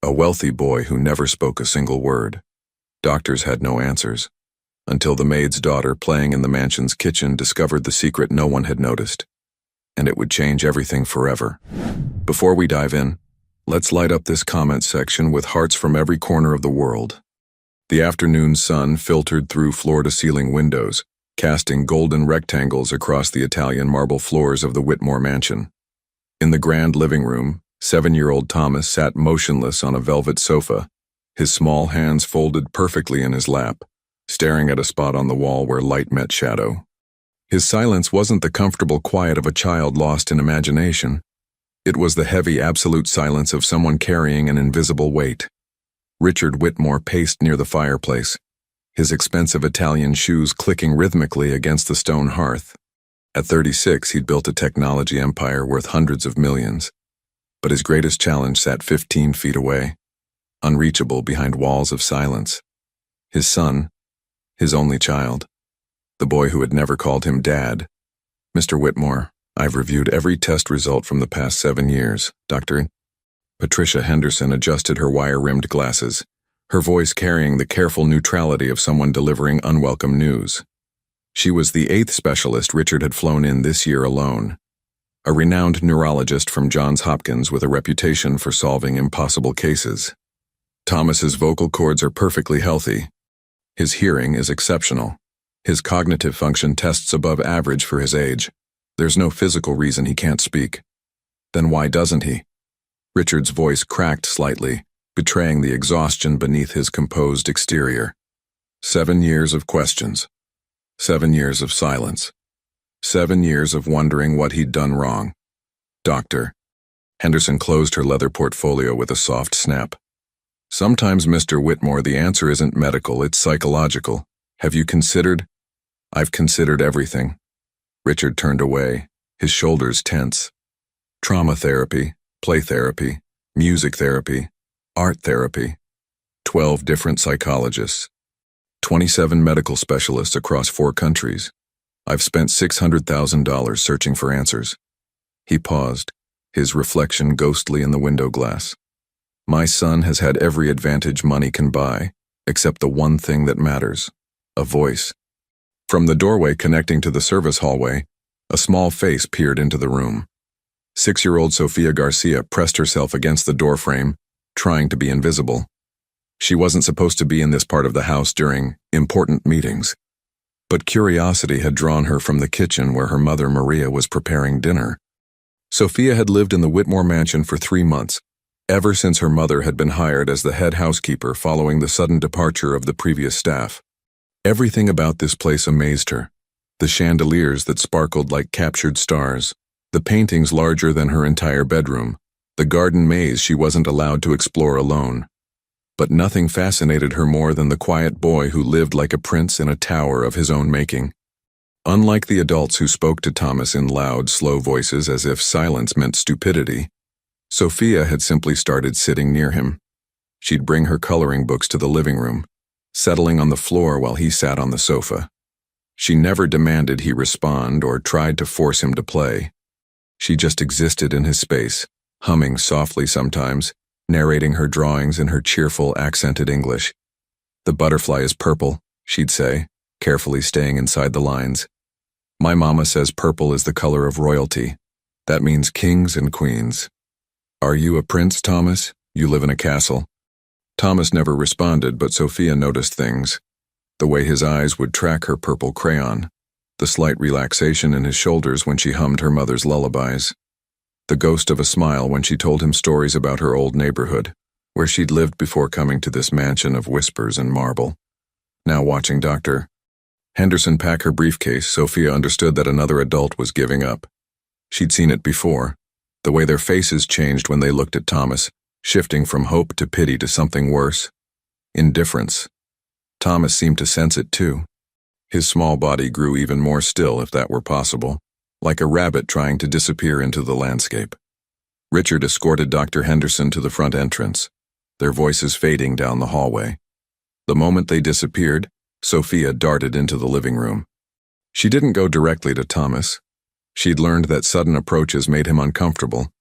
A wealthy boy who never spoke a single word. Doctors had no answers, until the maid's daughter playing in the mansion's kitchen discovered the secret no one had noticed, and it would change everything forever. Before we dive in, let's light up this comment section with hearts from every corner of the world. The afternoon sun filtered through floor-to-ceiling windows, casting golden rectangles across the Italian marble floors of the Whitmore mansion. In the grand living room, 7-year-old Thomas sat motionless on a velvet sofa, his small hands folded perfectly in his lap, staring at a spot on the wall where light met shadow. His silence wasn't the comfortable quiet of a child lost in imagination. It was the heavy, absolute silence of someone carrying an invisible weight. Richard Whitmore paced near the fireplace, his expensive Italian shoes clicking rhythmically against the stone hearth. At 36, he'd built a technology empire worth hundreds of millions. But his greatest challenge sat 15 feet away, unreachable behind walls of silence. His son, his only child, the boy who had never called him Dad. "Mr. Whitmore, I've reviewed every test result from the past 7 years, Dr. Patricia Henderson adjusted her wire-rimmed glasses, her voice carrying the careful neutrality of someone delivering unwelcome news. She was the 8th specialist Richard had flown in this year alone, a renowned neurologist from Johns Hopkins with a reputation for solving impossible cases. Thomas's vocal cords are perfectly healthy. His hearing is exceptional. His cognitive function tests above average for his age. There's no physical reason he can't speak. Then why doesn't he?" Richard's voice cracked slightly, betraying the exhaustion beneath his composed exterior. 7 years of questions. 7 years of silence. 7 years of wondering what he'd done wrong. "Doctor." Henderson closed her leather portfolio with a soft snap. "Sometimes, Mr. Whitmore, the answer isn't medical, it's psychological. Have you considered?" "I've considered everything." Richard turned away, his shoulders tense. "Trauma therapy, play therapy, music therapy, art therapy. 12 different psychologists. 27 medical specialists across 4 countries. I've spent $600,000 searching for answers." He paused, his reflection ghostly in the window glass. "My son has had every advantage money can buy, except the one thing that matters, a voice." From the doorway connecting to the service hallway, a small face peered into the room. 6-year-old Sofia Garcia pressed herself against the doorframe, trying to be invisible. She wasn't supposed to be in this part of the house during important meetings. But curiosity had drawn her from the kitchen where her mother Maria was preparing dinner. Sofia had lived in the Whitmore mansion for 3 months, ever since her mother had been hired as the head housekeeper following the sudden departure of the previous staff. Everything about this place amazed her. The chandeliers that sparkled like captured stars, the paintings larger than her entire bedroom, the garden maze she wasn't allowed to explore alone. But nothing fascinated her more than the quiet boy who lived like a prince in a tower of his own making. Unlike the adults who spoke to Thomas in loud, slow voices as if silence meant stupidity, Sofia had simply started sitting near him. She'd bring her coloring books to the living room, settling on the floor while he sat on the sofa. She never demanded he respond or tried to force him to play. She just existed in his space, humming softly sometimes, narrating her drawings in her cheerful, accented English. "The butterfly is purple," she'd say, carefully staying inside the lines. "My mama says purple is the color of royalty. That means kings and queens." "Are you a prince, Thomas? You live in a castle?" Thomas never responded, but Sofia noticed things. The way his eyes would track her purple crayon, the slight relaxation in his shoulders when she hummed her mother's lullabies, the ghost of a smile when she told him stories about her old neighborhood, where she'd lived before coming to this mansion of whispers and marble. Now watching Dr. Henderson pack her briefcase, Sofia understood that another adult was giving up. She'd seen it before, the way their faces changed when they looked at Thomas, shifting from hope to pity to something worse, indifference. Thomas seemed to sense it too. His small body grew even more still, if that were possible, like a rabbit trying to disappear into the landscape. Richard escorted Dr. Henderson to the front entrance, their voices fading down the hallway. The moment they disappeared, Sofia darted into the living room. She didn't go directly to Thomas. She'd learned that sudden approaches made him uncomfortable.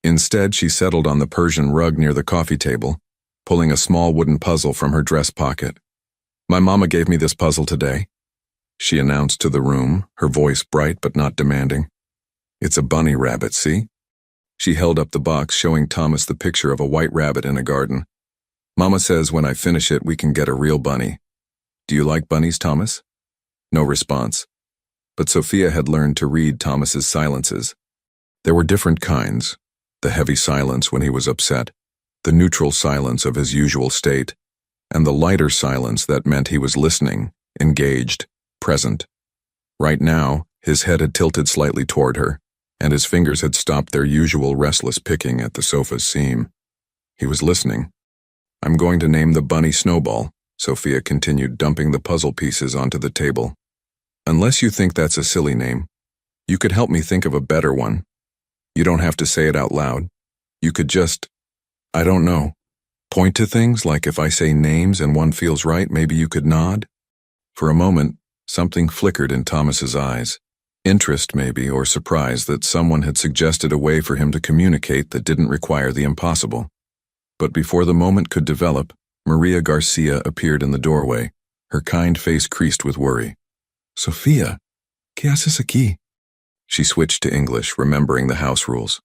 Instead, she settled on the Persian rug near the coffee table, pulling a small wooden puzzle from her dress pocket. "My mama gave me this puzzle today," she announced to the room, her voice bright but not demanding. "It's a bunny rabbit, see?" She held up the box, showing Thomas the picture of a white rabbit in a garden. "Mama says when I finish it, we can get a real bunny. Do you like bunnies, Thomas?" No response. But Sophia had learned to read Thomas's silences. There were different kinds: the heavy silence when he was upset, the neutral silence of his usual state, and the lighter silence that meant he was listening, engaged, present. Right now, his head had tilted slightly toward her, and his fingers had stopped their usual restless picking at the sofa's seam. He was listening. "I'm going to name the bunny Snowball," Sophia continued, dumping the puzzle pieces onto the table. "Unless you think that's a silly name, you could help me think of a better one. You don't have to say it out loud. You could just, I don't know, point to things, like if I say names and one feels right, maybe you could nod." For a moment, something flickered in Thomas's eyes. Interest, maybe, or surprise that someone had suggested a way for him to communicate that didn't require the impossible. But before the moment could develop, Maria Garcia appeared in the doorway, her kind face creased with worry. "Sofia, ¿qué haces aquí?" She switched to English, remembering the house rules.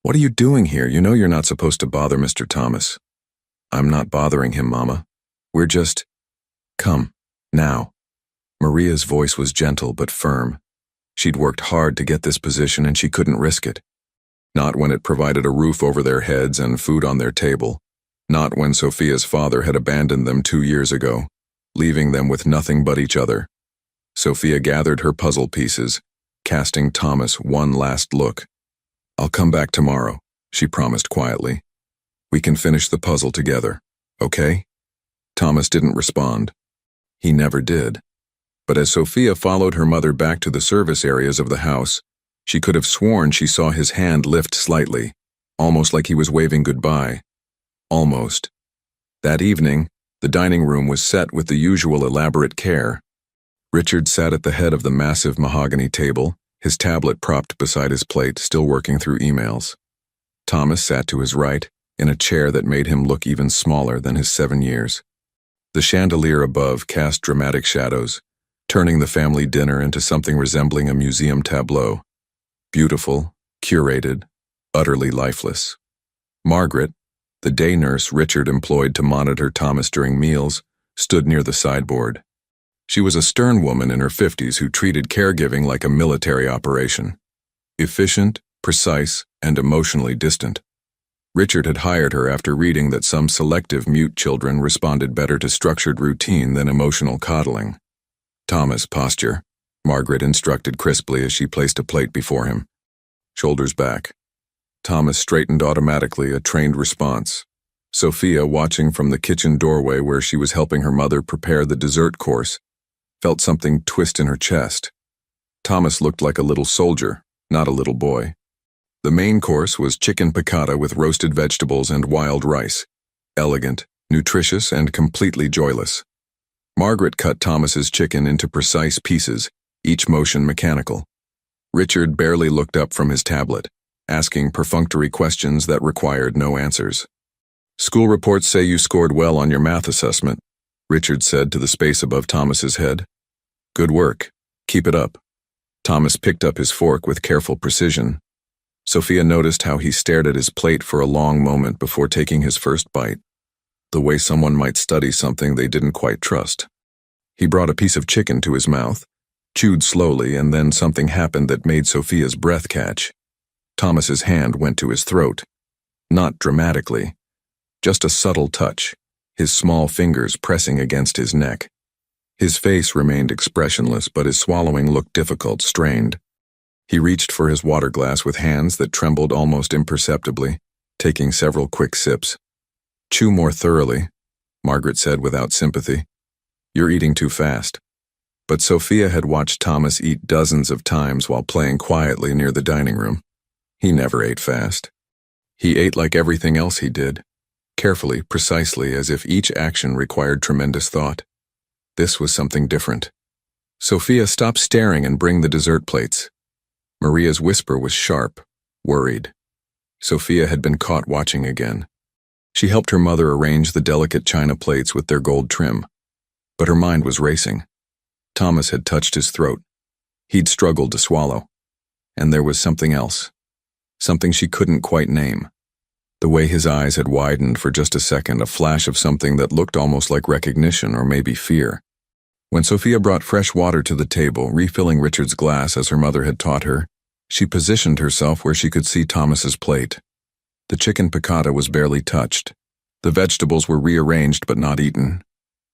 "What are you doing here? You know you're not supposed to bother Mr. Thomas." "I'm not bothering him, Mama. We're just... Come, now." Maria's voice was gentle but firm. She'd worked hard to get this position and she couldn't risk it. Not when it provided a roof over their heads and food on their table. Not when Sophia's father had abandoned them 2 years ago, leaving them with nothing but each other. Sophia gathered her puzzle pieces, casting Thomas one last look. "I'll come back tomorrow," she promised quietly. "We can finish the puzzle together, okay?" Thomas didn't respond. He never did. But as Sophia followed her mother back to the service areas of the house, she could have sworn she saw his hand lift slightly, almost like he was waving goodbye. Almost. That evening, the dining room was set with the usual elaborate care. Richard sat at the head of the massive mahogany table, his tablet propped beside his plate, still working through emails. Thomas sat to his right, in a chair that made him look even smaller than his 7 years. The chandelier above cast dramatic shadows, turning the family dinner into something resembling a museum tableau. Beautiful, curated, utterly lifeless. Margaret, the day nurse Richard employed to monitor Thomas during meals, stood near the sideboard. She was a stern woman in her 50s who treated caregiving like a military operation. Efficient, precise, and emotionally distant. Richard had hired her after reading that some selective mute children responded better to structured routine than emotional coddling. "Thomas, posture," Margaret instructed crisply as she placed a plate before him. "Shoulders back." Thomas straightened automatically, a trained response. Sophia, watching from the kitchen doorway where she was helping her mother prepare the dessert course, felt something twist in her chest. Thomas looked like a little soldier, not a little boy. The main course was chicken piccata with roasted vegetables and wild rice. Elegant, nutritious, and completely joyless. Margaret cut Thomas's chicken into precise pieces, each motion mechanical. Richard barely looked up from his tablet, asking perfunctory questions that required no answers. "School reports say you scored well on your math assessment," Richard said to the space above Thomas's head. "Good work. Keep it up." Thomas picked up his fork with careful precision. Sophia noticed how he stared at his plate for a long moment before taking his first bite, the way someone might study something they didn't quite trust. He brought a piece of chicken to his mouth, chewed slowly, and then something happened that made Sophia's breath catch. Thomas's hand went to his throat. Not dramatically, just a subtle touch, his small fingers pressing against his neck. His face remained expressionless, but his swallowing looked difficult, strained. He reached for his water glass with hands that trembled almost imperceptibly, taking several quick sips. "Chew more thoroughly," Margaret said without sympathy. "You're eating too fast." But Sophia had watched Thomas eat dozens of times while playing quietly near the dining room. He never ate fast. He ate like everything else he did, carefully, precisely, as if each action required tremendous thought. This was something different. "Sophia, stop staring and bring the dessert plates." Maria's whisper was sharp, worried. Sophia had been caught watching again. She helped her mother arrange the delicate china plates with their gold trim. But her mind was racing. Thomas had touched his throat. He'd struggled to swallow. And there was something else. Something she couldn't quite name. The way his eyes had widened for just a second, a flash of something that looked almost like recognition or maybe fear. When Sophia brought fresh water to the table, refilling Richard's glass as her mother had taught her, she positioned herself where she could see Thomas's plate. The chicken piccata was barely touched. The vegetables were rearranged but not eaten.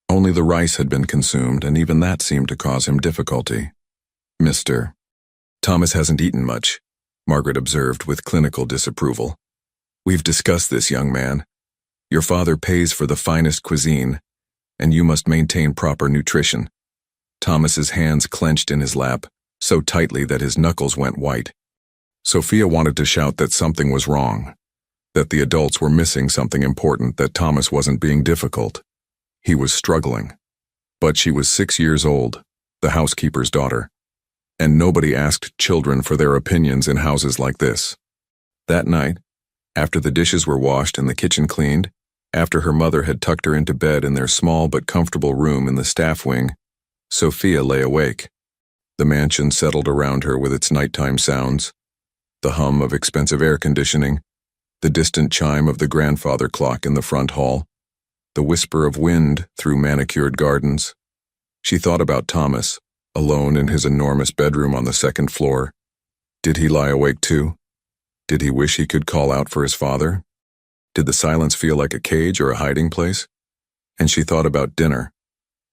Only the rice had been consumed, and even that seemed to cause him difficulty. Mr. Thomas hasn't eaten much, Margaret observed with clinical disapproval. We've discussed this, young man. Your father pays for the finest cuisine, and you must maintain proper nutrition. Thomas's hands clenched in his lap, so tightly that his knuckles went white. Sophia wanted to shout that something was wrong, that the adults were missing something important, that Thomas wasn't being difficult. He was struggling. But she was 6 years old, the housekeeper's daughter, and nobody asked children for their opinions in houses like this. That night, after the dishes were washed and the kitchen cleaned, after her mother had tucked her into bed in their small but comfortable room in the staff wing, Sophia lay awake. The mansion settled around her with its nighttime sounds, the hum of expensive air conditioning, the distant chime of the grandfather clock in the front hall, the whisper of wind through manicured gardens. She thought about Thomas, alone in his enormous bedroom on the second floor. Did he lie awake too? Did he wish he could call out for his father? Did the silence feel like a cage or a hiding place? And she thought about dinner,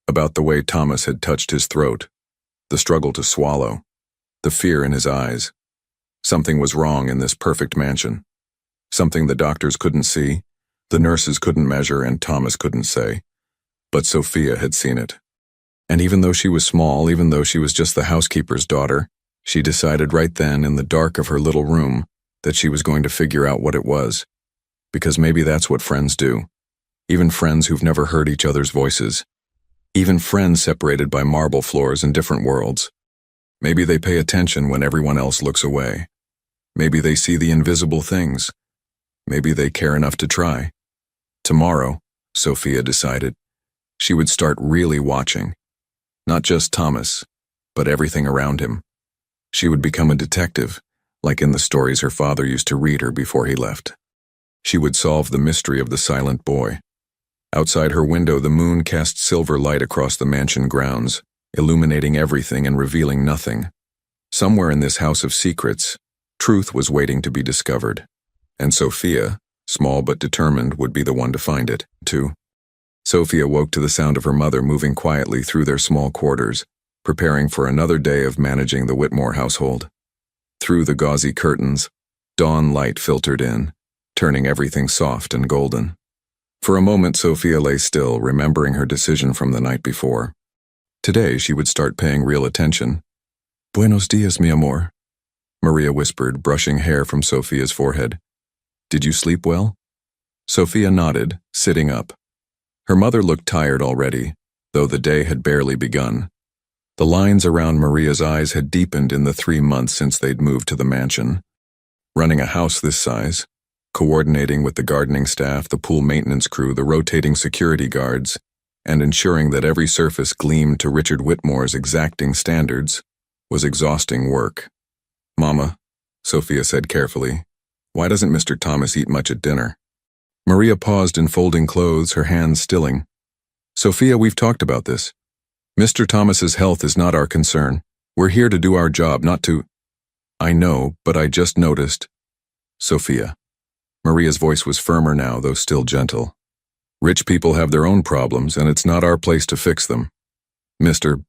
about the way Thomas had touched his throat, the struggle to swallow, the fear in his eyes. Something was wrong in this perfect mansion. Something the doctors couldn't see, the nurses couldn't measure, and Thomas couldn't say. But Sophia had seen it. And even though she was small, even though she was just the housekeeper's daughter, she decided right then in the dark of her little room that she was going to figure out what it was. Because maybe that's what friends do. Even friends who've never heard each other's voices. Even friends separated by marble floors in different worlds. Maybe they pay attention when everyone else looks away. Maybe they see the invisible things. Maybe they care enough to try. Tomorrow, Sophia decided, she would start really watching. Not just Thomas, but everything around him. She would become a detective, like in the stories her father used to read her before he left. She would solve the mystery of the silent boy. Outside her window, the moon cast silver light across the mansion grounds, illuminating everything and revealing nothing. Somewhere in this house of secrets, truth was waiting to be discovered. And Sophia, small but determined, would be the one to find it, too. Sophia woke to the sound of her mother moving quietly through their small quarters, preparing for another day of managing the Whitmore household. Through the gauzy curtains, dawn light filtered in, turning everything soft and golden. For a moment, Sophia lay still, remembering her decision from the night before. Today, she would start paying real attention. "Buenos dias, mi amor," Maria whispered, brushing hair from Sophia's forehead. "Did you sleep well?" Sophia nodded, sitting up. Her mother looked tired already, though the day had barely begun. The lines around Maria's eyes had deepened in the 3 months since they'd moved to the mansion. Running a house this size, coordinating with the gardening staff, the pool maintenance crew, the rotating security guards, and ensuring that every surface gleamed to Richard Whitmore's exacting standards, was exhausting work. "Mama," Sophia said carefully, "why doesn't Mr. Thomas eat much at dinner?" Maria paused in folding clothes, her hands stilling. "Sophia, we've talked about this. Mr. Thomas's health is not our concern. We're here to do our job, not to—" "I know, but I just noticed." "Sophia." Maria's voice was firmer now, though still gentle. "Rich people have their own problems, and it's not our place to fix them. Mr.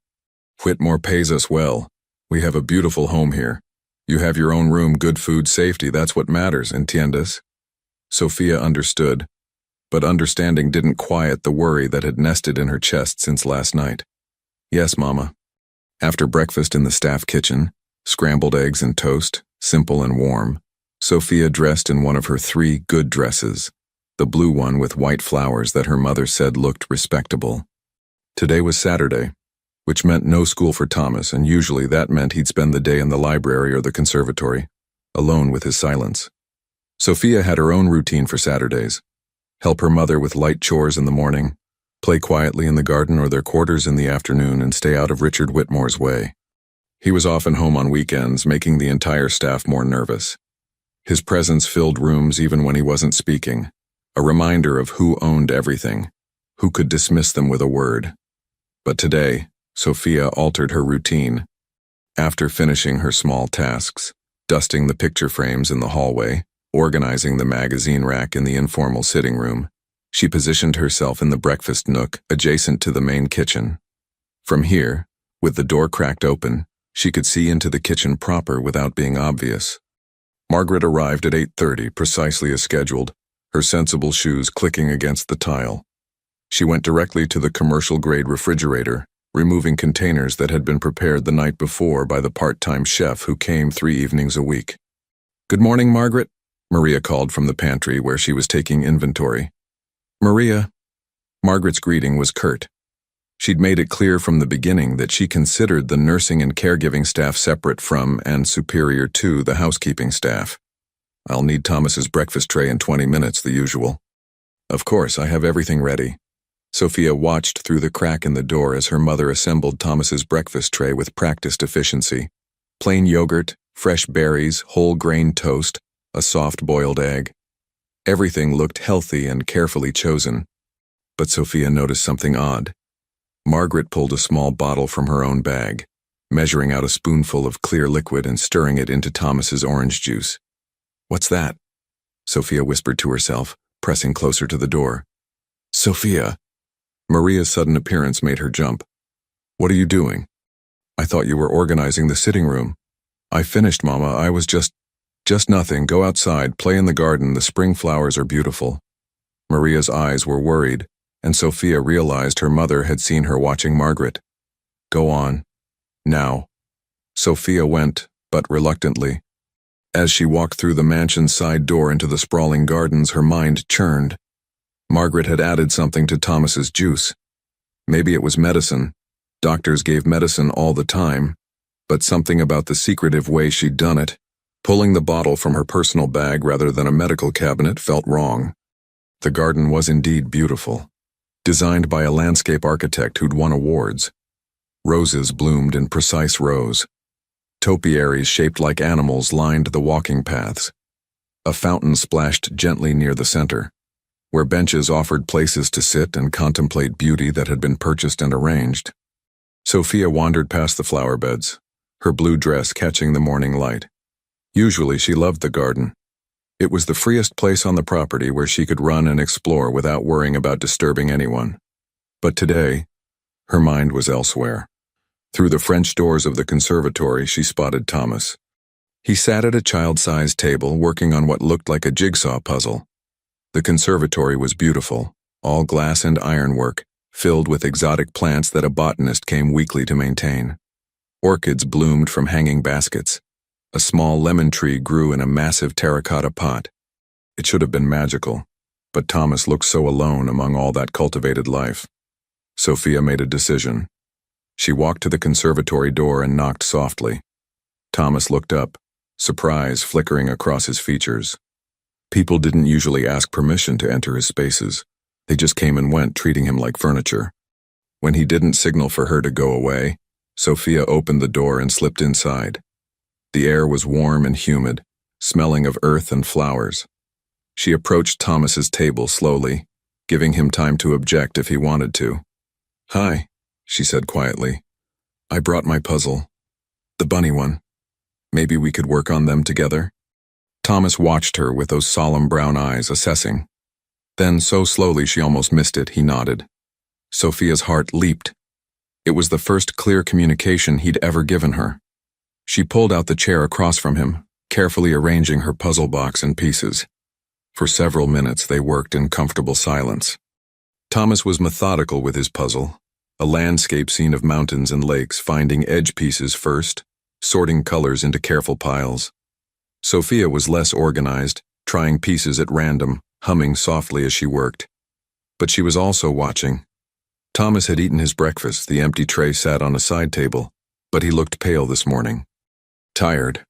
Whitmore pays us well. We have a beautiful home here. You have your own room, good food, safety, that's what matters, entiendes?" Sophia understood, but understanding didn't quiet the worry that had nested in her chest since last night. "Yes, Mama." After breakfast in the staff kitchen, scrambled eggs and toast, simple and warm, Sophia dressed in one of her 3 good dresses, the blue one with white flowers that her mother said looked respectable. Today was Saturday, which meant no school for Thomas, and usually that meant he'd spend the day in the library or the conservatory, alone with his silence. Sophia had her own routine for Saturdays. Help her mother with light chores in the morning, play quietly in the garden or their quarters in the afternoon, and stay out of Richard Whitmore's way. He was often home on weekends, making the entire staff more nervous. His presence filled rooms even when he wasn't speaking, a reminder of who owned everything, who could dismiss them with a word. But today, Sophia altered her routine. After finishing her small tasks, dusting the picture frames in the hallway, organizing the magazine rack in the informal sitting room, she positioned herself in the breakfast nook adjacent to the main kitchen. From here, with the door cracked open, she could see into the kitchen proper without being obvious. Margaret arrived at 8:30, precisely as scheduled, her sensible shoes clicking against the tile. She went directly to the commercial-grade refrigerator, removing containers that had been prepared the night before by the part-time chef who came 3 evenings a week. "Good morning, Margaret," Maria called from the pantry where she was taking inventory. "Maria." Margaret's greeting was curt. She'd made it clear from the beginning that she considered the nursing and caregiving staff separate from and superior to the housekeeping staff. "I'll need Thomas's breakfast tray in 20 minutes, the usual." "Of course, I have everything ready." Sophia watched through the crack in the door as her mother assembled Thomas's breakfast tray with practiced efficiency. Plain yogurt, fresh berries, whole grain toast, a soft boiled egg. Everything looked healthy and carefully chosen. But Sophia noticed something odd. Margaret pulled a small bottle from her own bag, measuring out a spoonful of clear liquid and stirring it into Thomas's orange juice. "What's that?" Sophia whispered to herself, pressing closer to the door. "Sophia!" Maria's sudden appearance made her jump. "What are you doing?" "I thought you were organizing the sitting room." "I finished, Mama. I was just nothing. Go outside, play in the garden. The spring flowers are beautiful." Maria's eyes were worried, and Sophia realized her mother had seen her watching Margaret. "Go on. Now." Sophia went, but reluctantly. As she walked through the mansion's side door into the sprawling gardens, her mind churned. Margaret had added something to Thomas's juice. Maybe it was medicine. Doctors gave medicine all the time, but something about the secretive way she'd done it, pulling the bottle from her personal bag rather than a medical cabinet, felt wrong. The garden was indeed beautiful, designed by a landscape architect who'd won awards. Roses bloomed in precise rows. Topiaries shaped like animals lined the walking paths. A fountain splashed gently near the center, where benches offered places to sit and contemplate beauty that had been purchased and arranged. Sophia wandered past the flower beds, her blue dress catching the morning light. Usually she loved the garden. It was the freest place on the property where she could run and explore without worrying about disturbing anyone. But today, her mind was elsewhere. Through the French doors of the conservatory, she spotted Thomas. He sat at a child-sized table working on what looked like a jigsaw puzzle. The conservatory was beautiful, all glass and ironwork, filled with exotic plants that a botanist came weekly to maintain. Orchids bloomed from hanging baskets. A small lemon tree grew in a massive terracotta pot. It should have been magical, but Thomas looked so alone among all that cultivated life. Sophia made a decision. She walked to the conservatory door and knocked softly. Thomas looked up, surprise flickering across his features. People didn't usually ask permission to enter his spaces. They just came and went, treating him like furniture. When he didn't signal for her to go away, Sophia opened the door and slipped inside. The air was warm and humid, smelling of earth and flowers. She approached Thomas's table slowly, giving him time to object if he wanted to. "Hi," she said quietly. "I brought my puzzle. The bunny one. Maybe we could work on them together?" Thomas watched her with those solemn brown eyes, assessing. Then, so slowly she almost missed it, he nodded. Sophia's heart leaped. It was the first clear communication he'd ever given her. She pulled out the chair across from him, carefully arranging her puzzle box in pieces. For several minutes they worked in comfortable silence. Thomas was methodical with his puzzle, a landscape scene of mountains and lakes, finding edge pieces first, sorting colors into careful piles. Sophia was less organized, trying pieces at random, humming softly as she worked. But she was also watching. Thomas had eaten his breakfast. The empty tray sat on a side table, but he looked pale this morning. Tired.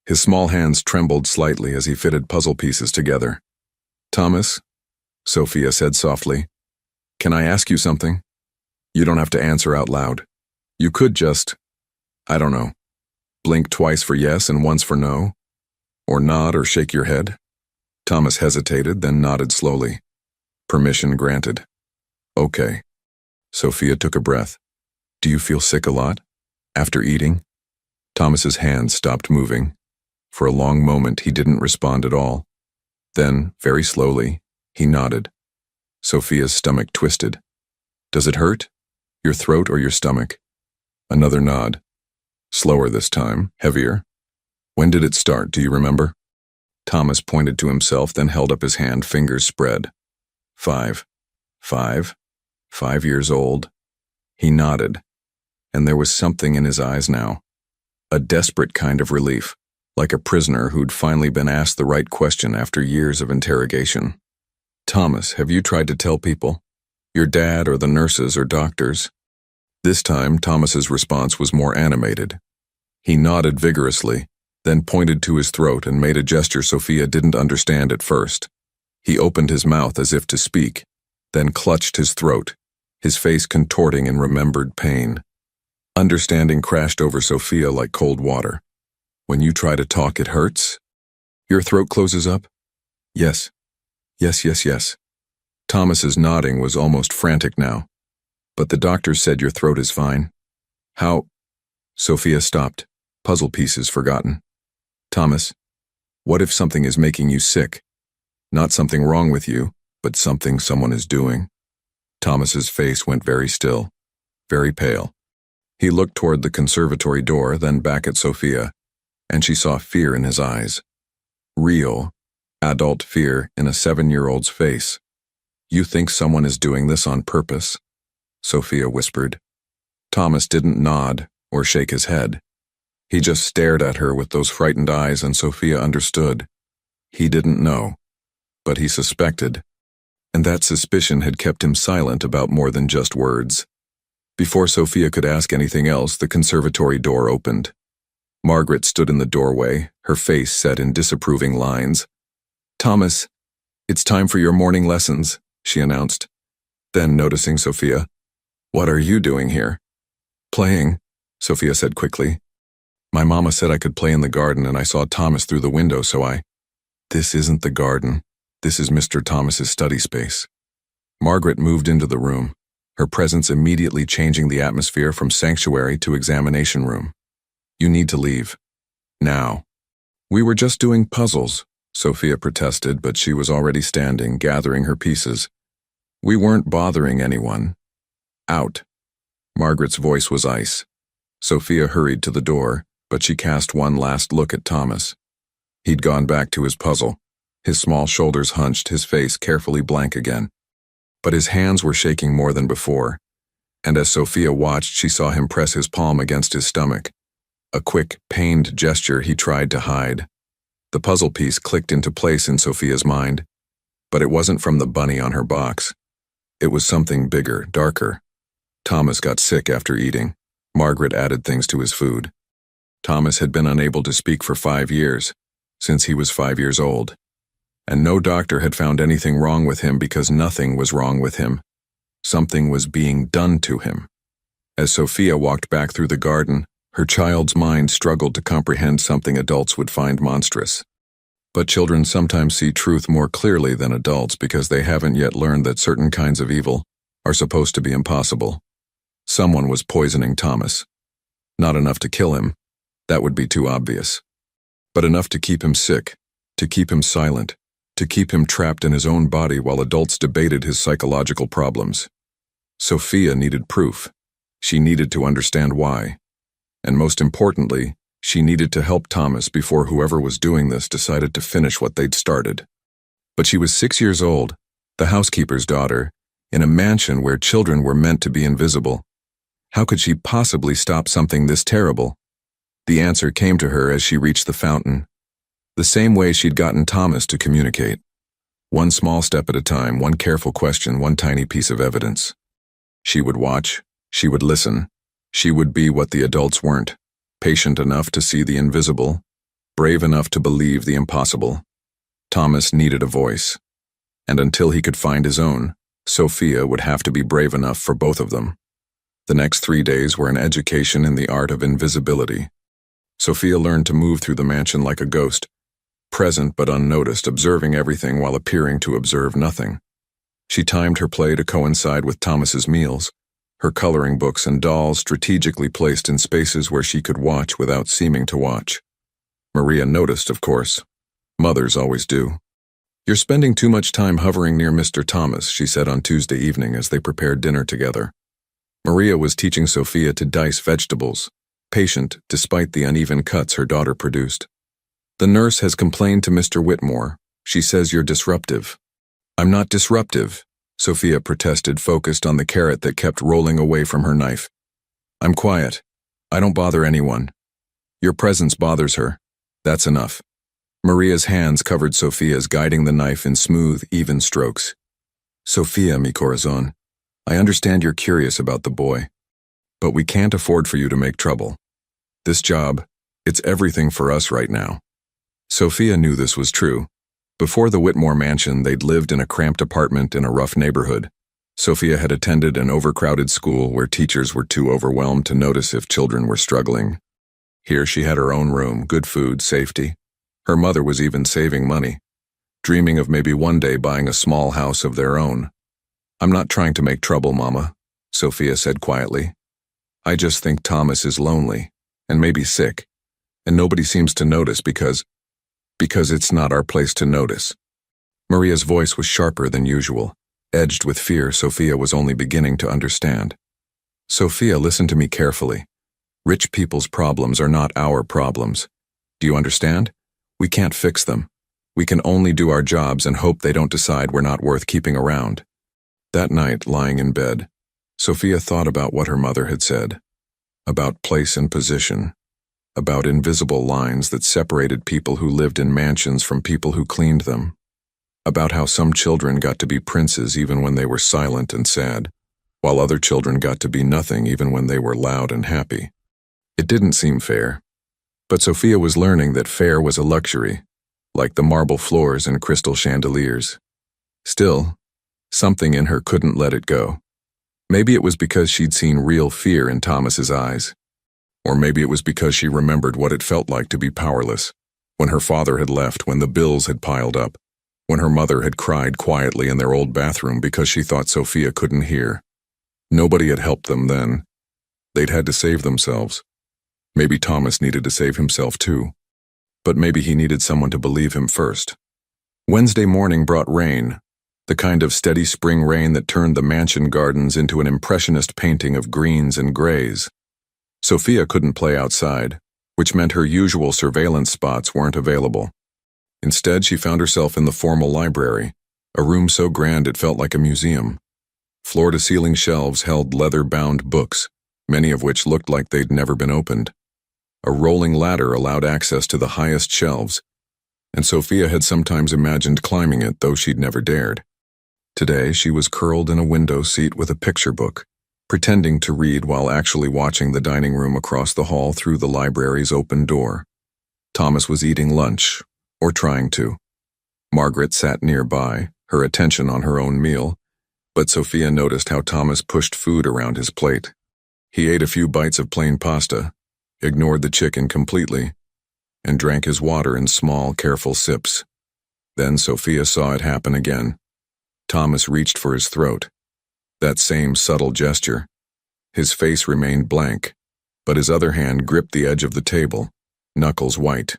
His small hands trembled slightly as he fitted puzzle pieces together. "Thomas," Sophia said softly, "can I ask you something? You don't have to answer out loud. You could just, I don't know, blink twice for yes and once for no, or nod or shake your head." Thomas hesitated, then nodded slowly. Permission granted. "Okay." Sophia took a breath. "Do you feel sick a lot? After eating?" Thomas's hands stopped moving. For a long moment he didn't respond at all. Then, very slowly, he nodded. Sophia's stomach twisted. "Does it hurt? Your throat or your stomach?" Another nod. Slower this time, heavier. "When did it start, do you remember?" Thomas pointed to himself, then held up his hand, fingers spread. "5. 5 years old." He nodded, and there was something in his eyes now. A desperate kind of relief, like a prisoner who'd finally been asked the right question after years of interrogation. "Thomas, have you tried to tell people? Your dad or the nurses or doctors?" This time, Thomas's response was more animated. He nodded vigorously, then pointed to his throat and made a gesture Sophia didn't understand at first. He opened his mouth as if to speak, then clutched his throat, his face contorting in remembered pain. Understanding crashed over Sophia like cold water. "When you try to talk, it hurts? Your throat closes up?" "Yes. Yes. Thomas's nodding was almost frantic now. "But the doctor said your throat is fine." "How?" Sophia stopped, puzzle pieces forgotten. "Thomas, what if something is making you sick? Not something wrong with you, but something someone is doing." Thomas's face went very still, very pale. He looked toward the conservatory door, then back at Sophia, and she saw fear in his eyes. Real, adult fear in a 7-year-old's face. "You think someone is doing this on purpose?" Sophia whispered. Thomas didn't nod or shake his head. He just stared at her with those frightened eyes, and Sophia understood. He didn't know, but he suspected, and that suspicion had kept him silent about more than just words. Before Sophia could ask anything else, the conservatory door opened. Margaret stood in the doorway, her face set in disapproving lines. "Thomas, it's time for your morning lessons," she announced. Then, noticing Sophia, "What are you doing here?" "Playing," Sophia said quickly. "My mama said I could play in the garden, and I saw Thomas through the window, so I—" "This isn't the garden. This is Mr. Thomas's study space." Margaret moved into the room, her presence immediately changing the atmosphere from sanctuary to examination room. "You need to leave. Now." "We were just doing puzzles," Sophia protested, but she was already standing, gathering her pieces. "We weren't bothering anyone." "Out." Margaret's voice was ice. Sophia hurried to the door, but she cast one last look at Thomas. He'd gone back to his puzzle, his small shoulders hunched, his face carefully blank again. But his hands were shaking more than before, and as Sophia watched, she saw him press his palm against his stomach. A quick, pained gesture he tried to hide. The puzzle piece clicked into place in Sophia's mind, but it wasn't from the bunny on her box. It was something bigger, darker. Thomas got sick after eating. Margaret added things to his food. Thomas had been unable to speak for 5 years, since he was 5 years old. And no doctor had found anything wrong with him because nothing was wrong with him. Something was being done to him. As Sophia walked back through the garden, her child's mind struggled to comprehend something adults would find monstrous. But children sometimes see truth more clearly than adults because they haven't yet learned that certain kinds of evil are supposed to be impossible. Someone was poisoning Thomas. Not enough to kill him, that would be too obvious. But enough to keep him sick, to keep him silent, to keep him trapped in his own body while adults debated his psychological problems. Sophia needed proof. She needed to understand why. And most importantly, she needed to help Thomas before whoever was doing this decided to finish what they'd started. But she was 6 years old, the housekeeper's daughter, in a mansion where children were meant to be invisible. How could she possibly stop something this terrible? The answer came to her as she reached the fountain. The same way she'd gotten Thomas to communicate. One small step at a time, one careful question, one tiny piece of evidence. She would watch, she would listen, she would be what the adults weren't, patient enough to see the invisible, brave enough to believe the impossible. Thomas needed a voice, and until he could find his own, Sophia would have to be brave enough for both of them. The next 3 days were an education in the art of invisibility. Sophia learned to move through the mansion like a ghost, present but unnoticed, observing everything while appearing to observe nothing. She timed her play to coincide with Thomas's meals, her coloring books and dolls strategically placed in spaces where she could watch without seeming to watch. Maria noticed, of course. Mothers always do. "You're spending too much time hovering near Mr. Thomas," she said on Tuesday evening as they prepared dinner together. Maria was teaching Sophia to dice vegetables, patient despite the uneven cuts her daughter produced. "The nurse has complained to Mr. Whitmore. She says you're disruptive." "I'm not disruptive," Sophia protested, focused on the carrot that kept rolling away from her knife. "I'm quiet. I don't bother anyone. Your presence bothers her. That's enough." Maria's hands covered Sophia's, guiding the knife in smooth, even strokes. "Sophia, mi corazon, I understand you're curious about the boy, but we can't afford for you to make trouble. This job, it's everything for us right now." Sophia knew this was true. Before the Whitmore mansion, they'd lived in a cramped apartment in a rough neighborhood. Sophia had attended an overcrowded school where teachers were too overwhelmed to notice if children were struggling. Here she had her own room, good food, safety. Her mother was even saving money, dreaming of maybe one day buying a small house of their own. "I'm not trying to make trouble, Mama," Sophia said quietly. "I just think Thomas is lonely, and maybe sick, and nobody seems to notice because it's not our place to notice." Maria's voice was sharper than usual, edged with fear Sophia was only beginning to understand. "Sophia, listen to me carefully. Rich people's problems are not our problems. Do you understand? We can't fix them. We can only do our jobs and hope they don't decide we're not worth keeping around." That night, lying in bed, Sophia thought about what her mother had said, about place and position, about invisible lines that separated people who lived in mansions from people who cleaned them, about how some children got to be princes even when they were silent and sad, while other children got to be nothing even when they were loud and happy. It didn't seem fair, but Sophia was learning that fair was a luxury, like the marble floors and crystal chandeliers. Still, something in her couldn't let it go. Maybe it was because she'd seen real fear in Thomas's eyes. Or maybe it was because she remembered what it felt like to be powerless, when her father had left, when the bills had piled up, when her mother had cried quietly in their old bathroom because she thought Sophia couldn't hear. Nobody had helped them then. They'd had to save themselves. Maybe Thomas needed to save himself too. But maybe he needed someone to believe him first. Wednesday morning brought rain, the kind of steady spring rain that turned the mansion gardens into an impressionist painting of greens and grays. Sophia couldn't play outside, which meant her usual surveillance spots weren't available. Instead, she found herself in the formal library, a room so grand it felt like a museum. Floor-to-ceiling shelves held leather-bound books, many of which looked like they'd never been opened. A rolling ladder allowed access to the highest shelves, and Sophia had sometimes imagined climbing it, though she'd never dared. Today, she was curled in a window seat with a picture book, pretending to read while actually watching the dining room across the hall through the library's open door. Thomas was eating lunch, or trying to. Margaret sat nearby, her attention on her own meal, but Sophia noticed how Thomas pushed food around his plate. He ate a few bites of plain pasta, ignored the chicken completely, and drank his water in small, careful sips. Then Sophia saw it happen again. Thomas reached for his throat. That same subtle gesture. His face remained blank, but his other hand gripped the edge of the table, knuckles white.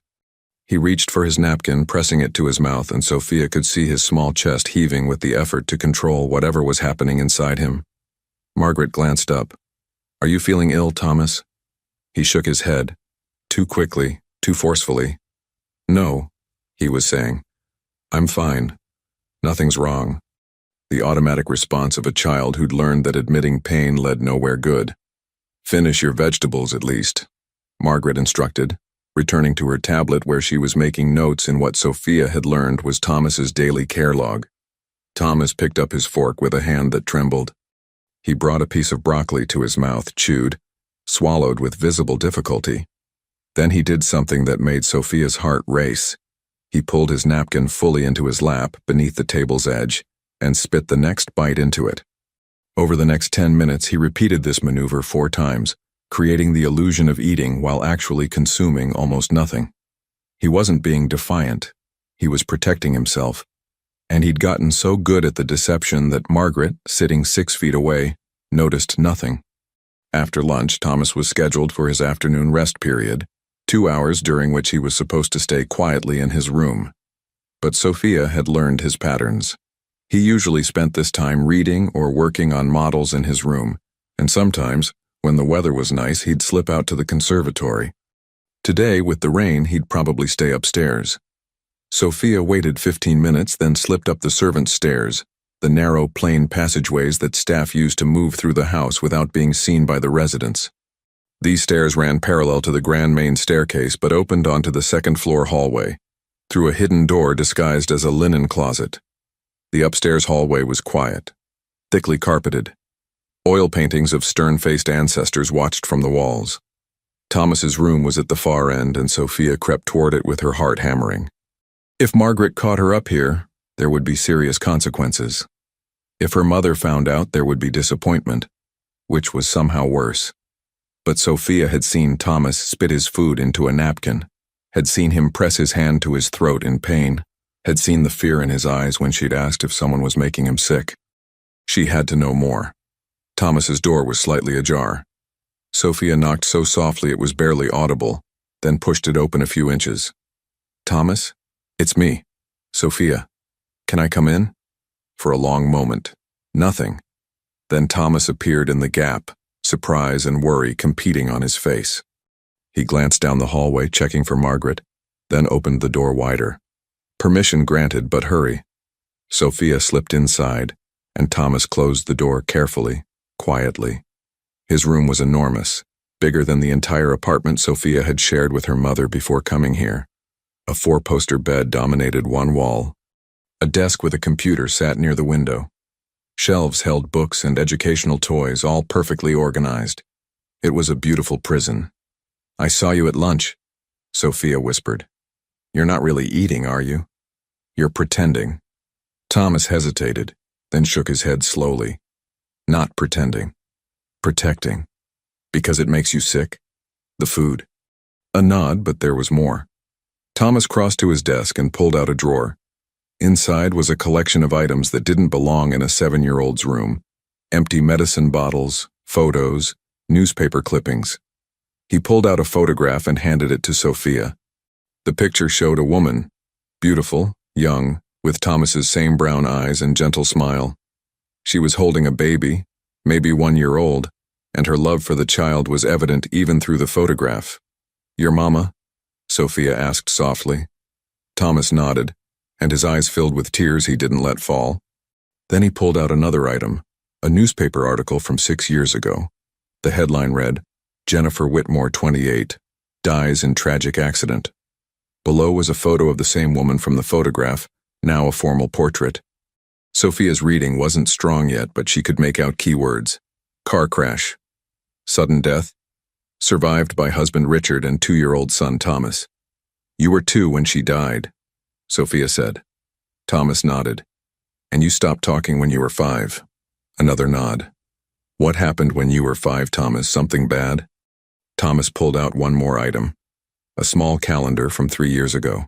He reached for his napkin, pressing it to his mouth, and Sophia could see his small chest heaving with the effort to control whatever was happening inside him. Margaret glanced up. "Are you feeling ill, Thomas?" He shook his head, too quickly, too forcefully. "No," he was saying. "I'm fine. Nothing's wrong." The automatic response of a child who'd learned that admitting pain led nowhere good. "Finish your vegetables at least," Margaret instructed, returning to her tablet where she was making notes in what Sophia had learned was Thomas's daily care log. Thomas picked up his fork with a hand that trembled. He brought a piece of broccoli to his mouth, chewed, swallowed with visible difficulty. Then he did something that made Sophia's heart race. He pulled his napkin fully into his lap beneath the table's edge and spit the next bite into it. Over the next 10 minutes, he repeated this maneuver 4 times, creating the illusion of eating while actually consuming almost nothing. He wasn't being defiant. He was protecting himself. And he'd gotten so good at the deception that Margaret, sitting 6 feet away, noticed nothing. After lunch, Thomas was scheduled for his afternoon rest period, 2 hours during which he was supposed to stay quietly in his room. But Sophia had learned his patterns. He usually spent this time reading or working on models in his room, and sometimes, when the weather was nice, he'd slip out to the conservatory. Today, with the rain, he'd probably stay upstairs. Sophia waited 15 minutes, then slipped up the servants' stairs, the narrow, plain passageways that staff used to move through the house without being seen by the residents. These stairs ran parallel to the grand main staircase but opened onto the second-floor hallway, through a hidden door disguised as a linen closet. The upstairs hallway was quiet, thickly carpeted. Oil paintings of stern-faced ancestors watched from the walls. Thomas's room was at the far end, and Sophia crept toward it with her heart hammering. If Margaret caught her up here, there would be serious consequences. If her mother found out, there would be disappointment, which was somehow worse. But Sophia had seen Thomas spit his food into a napkin, had seen him press his hand to his throat in pain, had seen the fear in his eyes when she'd asked if someone was making him sick. She had to know more. Thomas's door was slightly ajar. Sophia knocked so softly it was barely audible, then pushed it open a few inches. "Thomas? It's me. Sophia. Can I come in?" For a long moment, nothing. Then Thomas appeared in the gap, surprise and worry competing on his face. He glanced down the hallway, checking for Margaret, then opened the door wider. Permission granted, but hurry. Sophia slipped inside, and Thomas closed the door carefully, quietly. His room was enormous, bigger than the entire apartment Sophia had shared with her mother before coming here. A 4-poster bed dominated one wall. A desk with a computer sat near the window. Shelves held books and educational toys, all perfectly organized. It was a beautiful prison. "I saw you at lunch," Sophia whispered. "You're not really eating, are you? You're pretending." Thomas hesitated, then shook his head slowly. "Not pretending. Protecting. Because it makes you sick? The food." A nod, but there was more. Thomas crossed to his desk and pulled out a drawer. Inside was a collection of items that didn't belong in a 7-year-old's room. Empty medicine bottles, photos, newspaper clippings. He pulled out a photograph and handed it to Sophia. The picture showed a woman, beautiful, young, with Thomas's same brown eyes and gentle smile. She was holding a baby, maybe 1 year old, and her love for the child was evident even through the photograph. "Your mama?" Sophia asked softly. Thomas nodded, and his eyes filled with tears he didn't let fall. Then he pulled out another item, a newspaper article from 6 years ago. The headline read, "Jennifer Whitmore, 28, dies in tragic accident." Below was a photo of the same woman from the photograph, now a formal portrait. Sophia's reading wasn't strong yet, but she could make out keywords. Car crash. Sudden death. Survived by husband Richard and 2-year-old son Thomas. "You were 2 when she died," Sophia said. Thomas nodded. "And you stopped talking when you were 5. Another nod. "What happened when you were 5, Thomas? Something bad?" Thomas pulled out one more item. A small calendar from 3 years ago.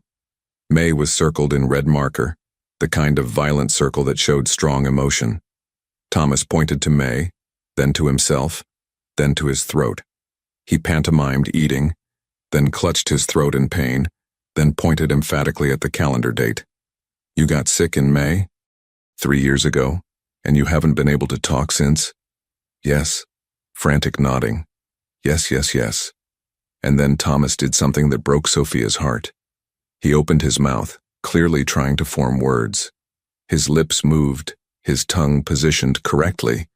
May was circled in red marker, the kind of violent circle that showed strong emotion. Thomas pointed to May, then to himself, then to his throat. He pantomimed eating, then clutched his throat in pain, then pointed emphatically at the calendar date. "You got sick in May? 3 years ago, and you haven't been able to talk since?" "Yes." Frantic nodding. "Yes, yes, yes." And then Thomas did something that broke Sophia's heart. He opened his mouth, clearly trying to form words. His lips moved, his tongue positioned correctly,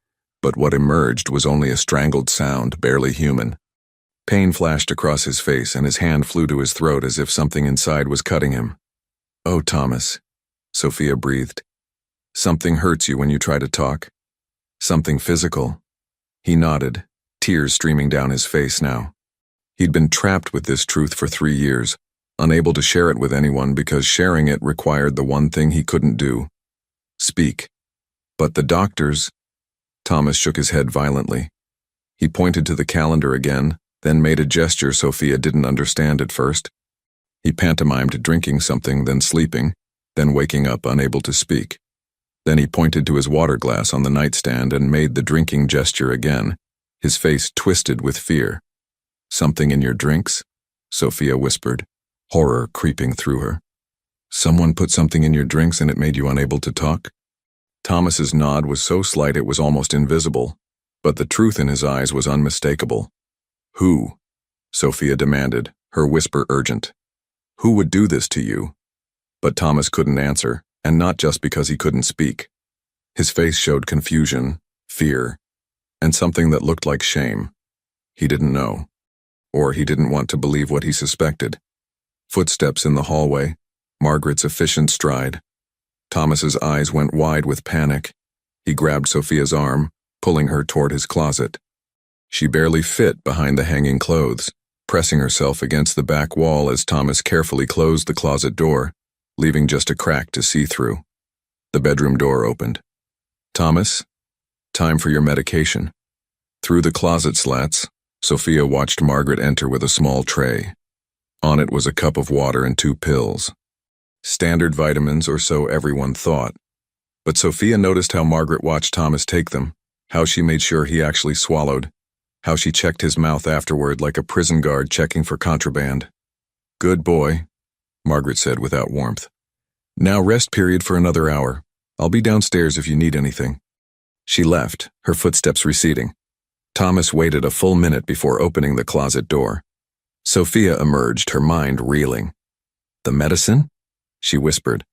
but what emerged was only a strangled sound, barely human. Pain flashed across his face and his hand flew to his throat as if something inside was cutting him. "Oh, Thomas," Sophia breathed. "Something hurts you when you try to talk? Something physical?" He nodded, tears streaming down his face now. He'd been trapped with this truth for 3 years, unable to share it with anyone because sharing it required the one thing he couldn't do: speak. But the doctors... Thomas shook his head violently. He pointed to the calendar again, then made a gesture Sophia didn't understand at first. He pantomimed drinking something, then sleeping, then waking up unable to speak. Then he pointed to his water glass on the nightstand and made the drinking gesture again, his face twisted with fear. "Something in your drinks?" Sophia whispered, horror creeping through her. "Someone put something in your drinks and it made you unable to talk?" Thomas's nod was so slight it was almost invisible, but the truth in his eyes was unmistakable. "Who?" Sophia demanded, her whisper urgent. "Who would do this to you?" But Thomas couldn't answer, and not just because he couldn't speak. His face showed confusion, fear, and something that looked like shame. He didn't know. Or he didn't want to believe what he suspected. Footsteps in the hallway, Margaret's efficient stride. Thomas's eyes went wide with panic. He grabbed Sophia's arm, pulling her toward his closet. She barely fit behind the hanging clothes, pressing herself against the back wall as Thomas carefully closed the closet door, leaving just a crack to see through. The bedroom door opened. "Thomas, time for your medication." Through the closet slats, Sophia watched Margaret enter with a small tray. On it was a cup of water and 2 pills. Standard vitamins, or so everyone thought. But Sophia noticed how Margaret watched Thomas take them, how she made sure he actually swallowed, how she checked his mouth afterward like a prison guard checking for contraband. "Good boy," Margaret said without warmth. "Now rest period for another hour. I'll be downstairs if you need anything." She left, her footsteps receding. Thomas waited a full minute before opening the closet door. Sophia emerged, her mind reeling. "The medicine?" she whispered.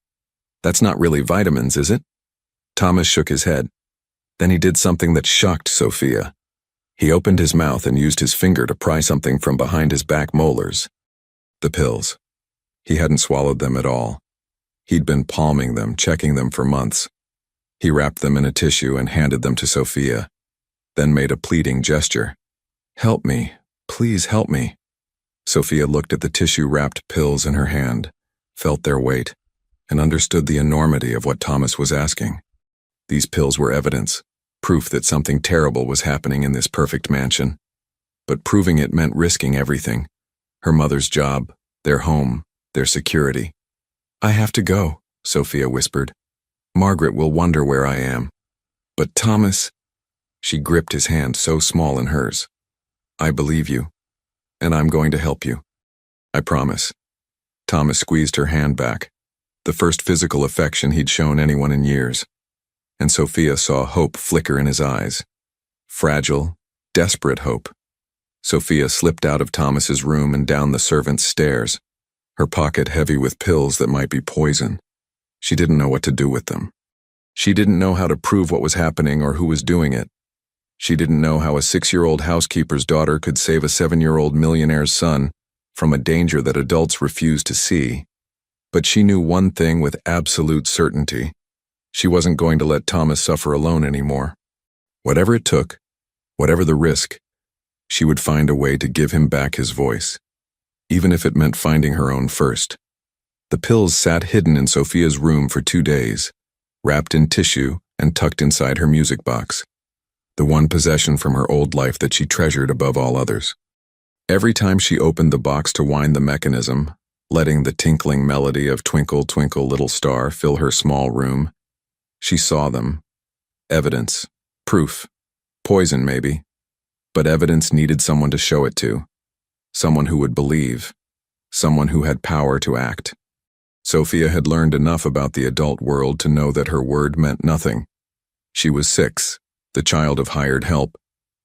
"That's not really vitamins, is it?" Thomas shook his head. Then he did something that shocked Sophia. He opened his mouth and used his finger to pry something from behind his back molars. The pills. He hadn't swallowed them at all. He'd been palming them, checking them for months. He wrapped them in a tissue and handed them to Sophia, then made a pleading gesture. "Help me. Please help me." Sophia looked at the tissue-wrapped pills in her hand, felt their weight, and understood the enormity of what Thomas was asking. These pills were evidence, proof that something terrible was happening in this perfect mansion. But proving it meant risking everything: her mother's job, their home, their security. "I have to go," Sophia whispered. "Margaret will wonder where I am." "But Thomas..." She gripped his hand so small in hers. "I believe you, and I'm going to help you. I promise." Thomas squeezed her hand back, the first physical affection he'd shown anyone in years. And Sophia saw hope flicker in his eyes. Fragile, desperate hope. Sophia slipped out of Thomas's room and down the servants' stairs, her pocket heavy with pills that might be poison. She didn't know what to do with them. She didn't know how to prove what was happening or who was doing it. She didn't know how a 6-year-old housekeeper's daughter could save a 7-year-old millionaire's son from a danger that adults refused to see. But she knew one thing with absolute certainty. She wasn't going to let Thomas suffer alone anymore. Whatever it took, whatever the risk, she would find a way to give him back his voice, even if it meant finding her own first. The pills sat hidden in Sophia's room for 2 days, wrapped in tissue and tucked inside her music box, the one possession from her old life that she treasured above all others. Every time she opened the box to wind the mechanism, letting the tinkling melody of Twinkle, Twinkle, Little Star fill her small room, she saw them. Evidence. Proof. Poison, maybe. But evidence needed someone to show it to. Someone who would believe. Someone who had power to act. Sophia had learned enough about the adult world to know that her word meant nothing. She was 6, the child of hired help,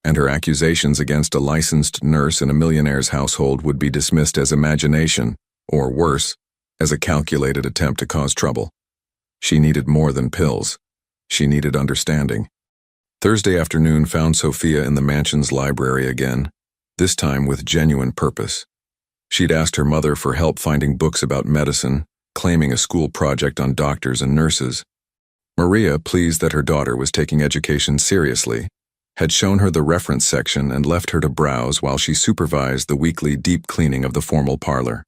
and her accusations against a licensed nurse in a millionaire's household would be dismissed as imagination, or worse, as a calculated attempt to cause trouble. She needed more than pills. She needed understanding. Thursday afternoon found Sophia in the mansion's library again, this time with genuine purpose. She'd asked her mother for help finding books about medicine, claiming a school project on doctors and nurses. Maria, pleased that her daughter was taking education seriously, had shown her the reference section and left her to browse while she supervised the weekly deep cleaning of the formal parlor.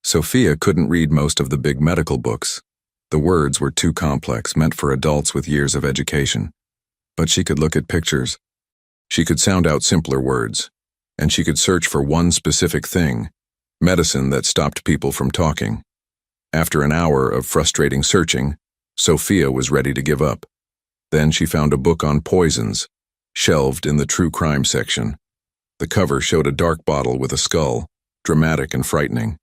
Sophia couldn't read most of the big medical books. The words were too complex, meant for adults with years of education. But she could look at pictures. She could sound out simpler words. And she could search for one specific thing, medicine that stopped people from talking. After an hour of frustrating searching, Sophia was ready to give up. Then she found a book on poisons, shelved in the true crime section. The cover showed a dark bottle with a skull, dramatic and frightening.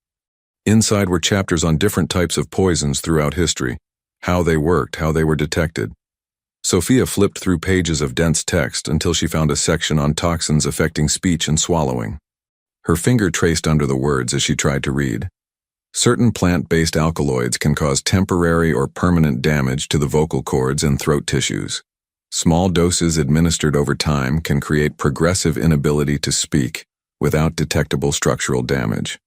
Inside were chapters on different types of poisons throughout history, how they worked, how they were detected. Sophia flipped through pages of dense text until she found a section on toxins affecting speech and swallowing. Her finger traced under the words as she tried to read. Certain plant-based alkaloids can cause temporary or permanent damage to the vocal cords and throat tissues. Small doses administered over time can create progressive inability to speak without detectable structural damage.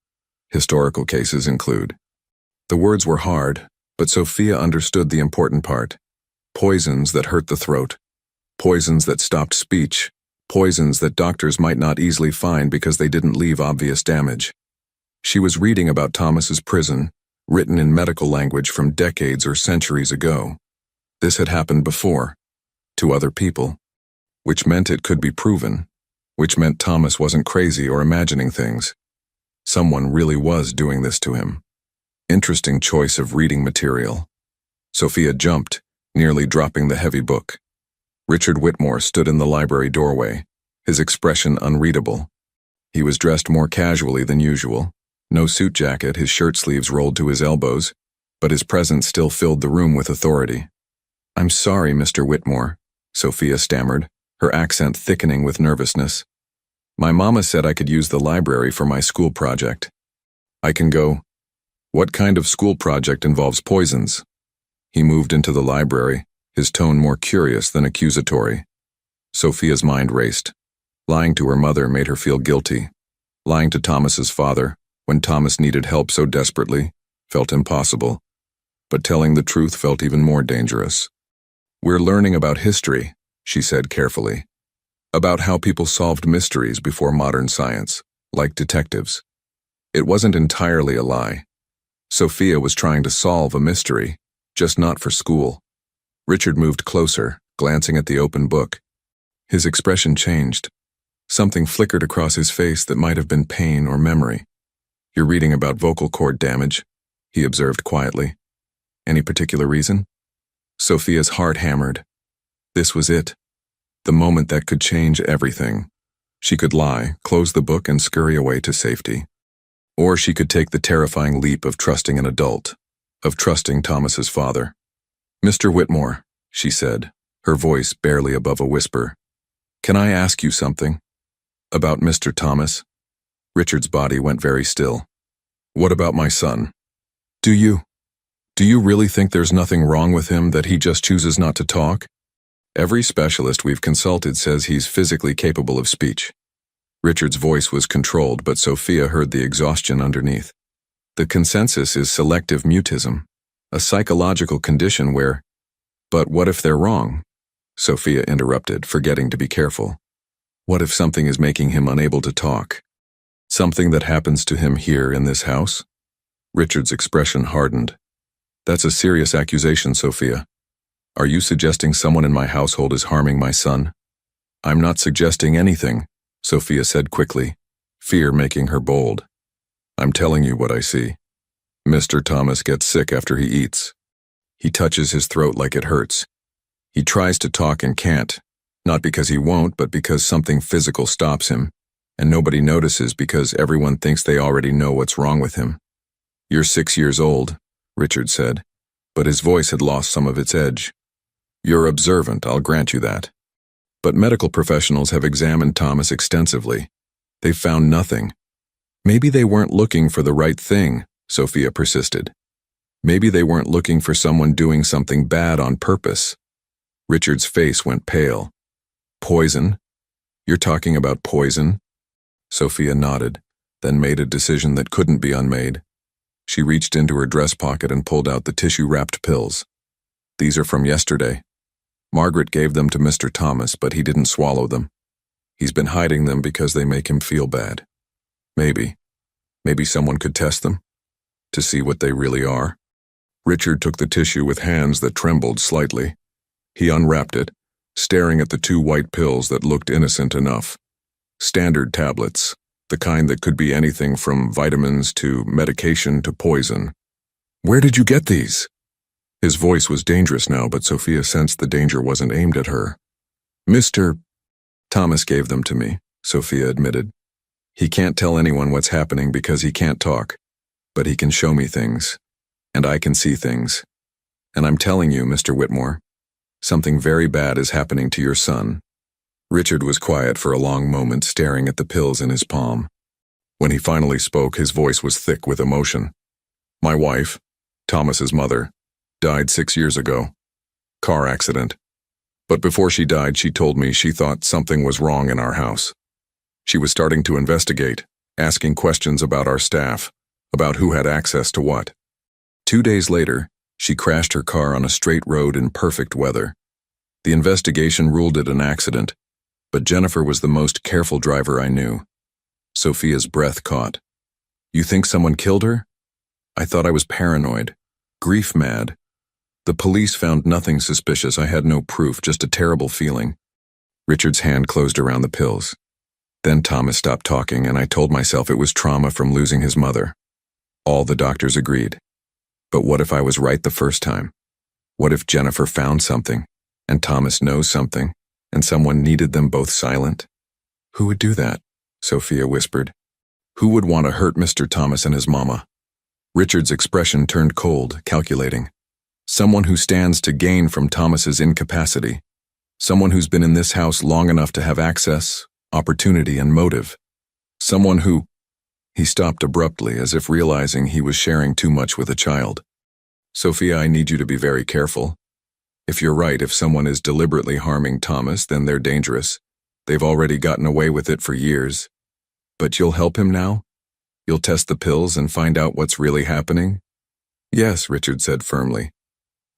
Historical cases include. The words were hard, but Sophia understood the important part. Poisons that hurt the throat. Poisons that stopped speech. Poisons that doctors might not easily find because they didn't leave obvious damage. She was reading about Thomas's prison, written in medical language from decades or centuries ago. This had happened before, to other people, which meant it could be proven, which meant Thomas wasn't crazy or imagining things. Someone really was doing this to him. Interesting choice of reading material. Sophia jumped, nearly dropping the heavy book. Richard Whitmore stood in the library doorway, his expression unreadable. He was dressed more casually than usual. No suit jacket, his shirt sleeves rolled to his elbows, but his presence still filled the room with authority. "I'm sorry, Mr. Whitmore," Sophia stammered, her accent thickening with nervousness. "My mama said I could use the library for my school project. I can go." "What kind of school project involves poisons?" He moved into the library, his tone more curious than accusatory. Sophia's mind raced. Lying to her mother made her feel guilty. Lying to Thomas's father, when Thomas needed help so desperately, felt impossible. But telling the truth felt even more dangerous. "We're learning about history," she said carefully. "About how people solved mysteries before modern science, like detectives." It wasn't entirely a lie. Sophia was trying to solve a mystery, just not for school. Richard moved closer, glancing at the open book. His expression changed. Something flickered across his face that might have been pain or memory. "You're reading about vocal cord damage," he observed quietly. "Any particular reason?" Sophia's heart hammered. This was it. The moment that could change everything. She could lie, close the book, and scurry away to safety. Or she could take the terrifying leap of trusting an adult, of trusting Thomas's father. "Mr. Whitmore," she said, her voice barely above a whisper. "Can I ask you something?" "About Mr. Thomas?" Richard's body went very still. "What about my son? Do you really think there's nothing wrong with him, that he just chooses not to talk? Every specialist we've consulted says he's physically capable of speech." Richard's voice was controlled, but Sophia heard the exhaustion underneath. "The consensus is selective mutism, a psychological condition where—" "But what if they're wrong?" Sophia interrupted, forgetting to be careful. "What if something is making him unable to talk? Something that happens to him here in this house?" Richard's expression hardened. "That's a serious accusation, Sophia. Are you suggesting someone in my household is harming my son?" "I'm not suggesting anything," Sophia said quickly, fear making her bold. "I'm telling you what I see. Mr. Thomas gets sick after he eats. He touches his throat like it hurts. He tries to talk and can't, not because he won't, but because something physical stops him, and nobody notices because everyone thinks they already know what's wrong with him." "You're 6 years old," Richard said, but his voice had lost some of its edge. "You're observant, I'll grant you that. But medical professionals have examined Thomas extensively. They've found nothing." "Maybe they weren't looking for the right thing," Sophia persisted. "Maybe they weren't looking for someone doing something bad on purpose." Richard's face went pale. "Poison? You're talking about poison?" Sophia nodded, then made a decision that couldn't be unmade. She reached into her dress pocket and pulled out the tissue-wrapped pills. "These are from yesterday. Margaret gave them to Mr. Thomas, but he didn't swallow them. He's been hiding them because they make him feel bad. Maybe someone could test them to see what they really are. Richard took the tissue with hands that trembled slightly. He unwrapped it, staring at the 2 white pills that looked innocent enough. Standard tablets, the kind that could be anything from vitamins to medication to poison. "Where did you get these?" His voice was dangerous now, but Sophia sensed the danger wasn't aimed at her. "Mr. Thomas gave them to me," Sophia admitted. "He can't tell anyone what's happening because he can't talk, but he can show me things, and I can see things. And I'm telling you, Mr. Whitmore, something very bad is happening to your son." Richard was quiet for a long moment, staring at the pills in his palm. When he finally spoke, his voice was thick with emotion. "My wife, Thomas's mother, died 6 years ago. Car accident. But before she died, she told me she thought something was wrong in our house. She was starting to investigate, asking questions about our staff, about who had access to what. 2 days later, she crashed her car on a straight road in perfect weather. The investigation ruled it an accident, but Jennifer was the most careful driver I knew." Sophia's breath caught. "You think someone killed her?" "I thought I was paranoid, grief-mad. The police found nothing suspicious. I had no proof, just a terrible feeling." Richard's hand closed around the pills. Then Thomas stopped talking, and I told myself it was trauma from losing his mother. All the doctors agreed. But what if I was right the first time? What if Jennifer found something, and Thomas knows something, and someone needed them both silent? "Who would do that?" Sophia whispered. "Who would want to hurt Mr. Thomas and his mama?" Richard's expression turned cold, calculating. "Someone who stands to gain from Thomas's incapacity. Someone who's been in this house long enough to have access, opportunity, and motive. Someone who—" He stopped abruptly, as if realizing he was sharing too much with a child. "Sophia, I need you to be very careful. If you're right, if someone is deliberately harming Thomas, then they're dangerous. They've already gotten away with it for years. But you'll help him now? You'll test the pills and find out what's really happening?" "Yes," Richard said firmly.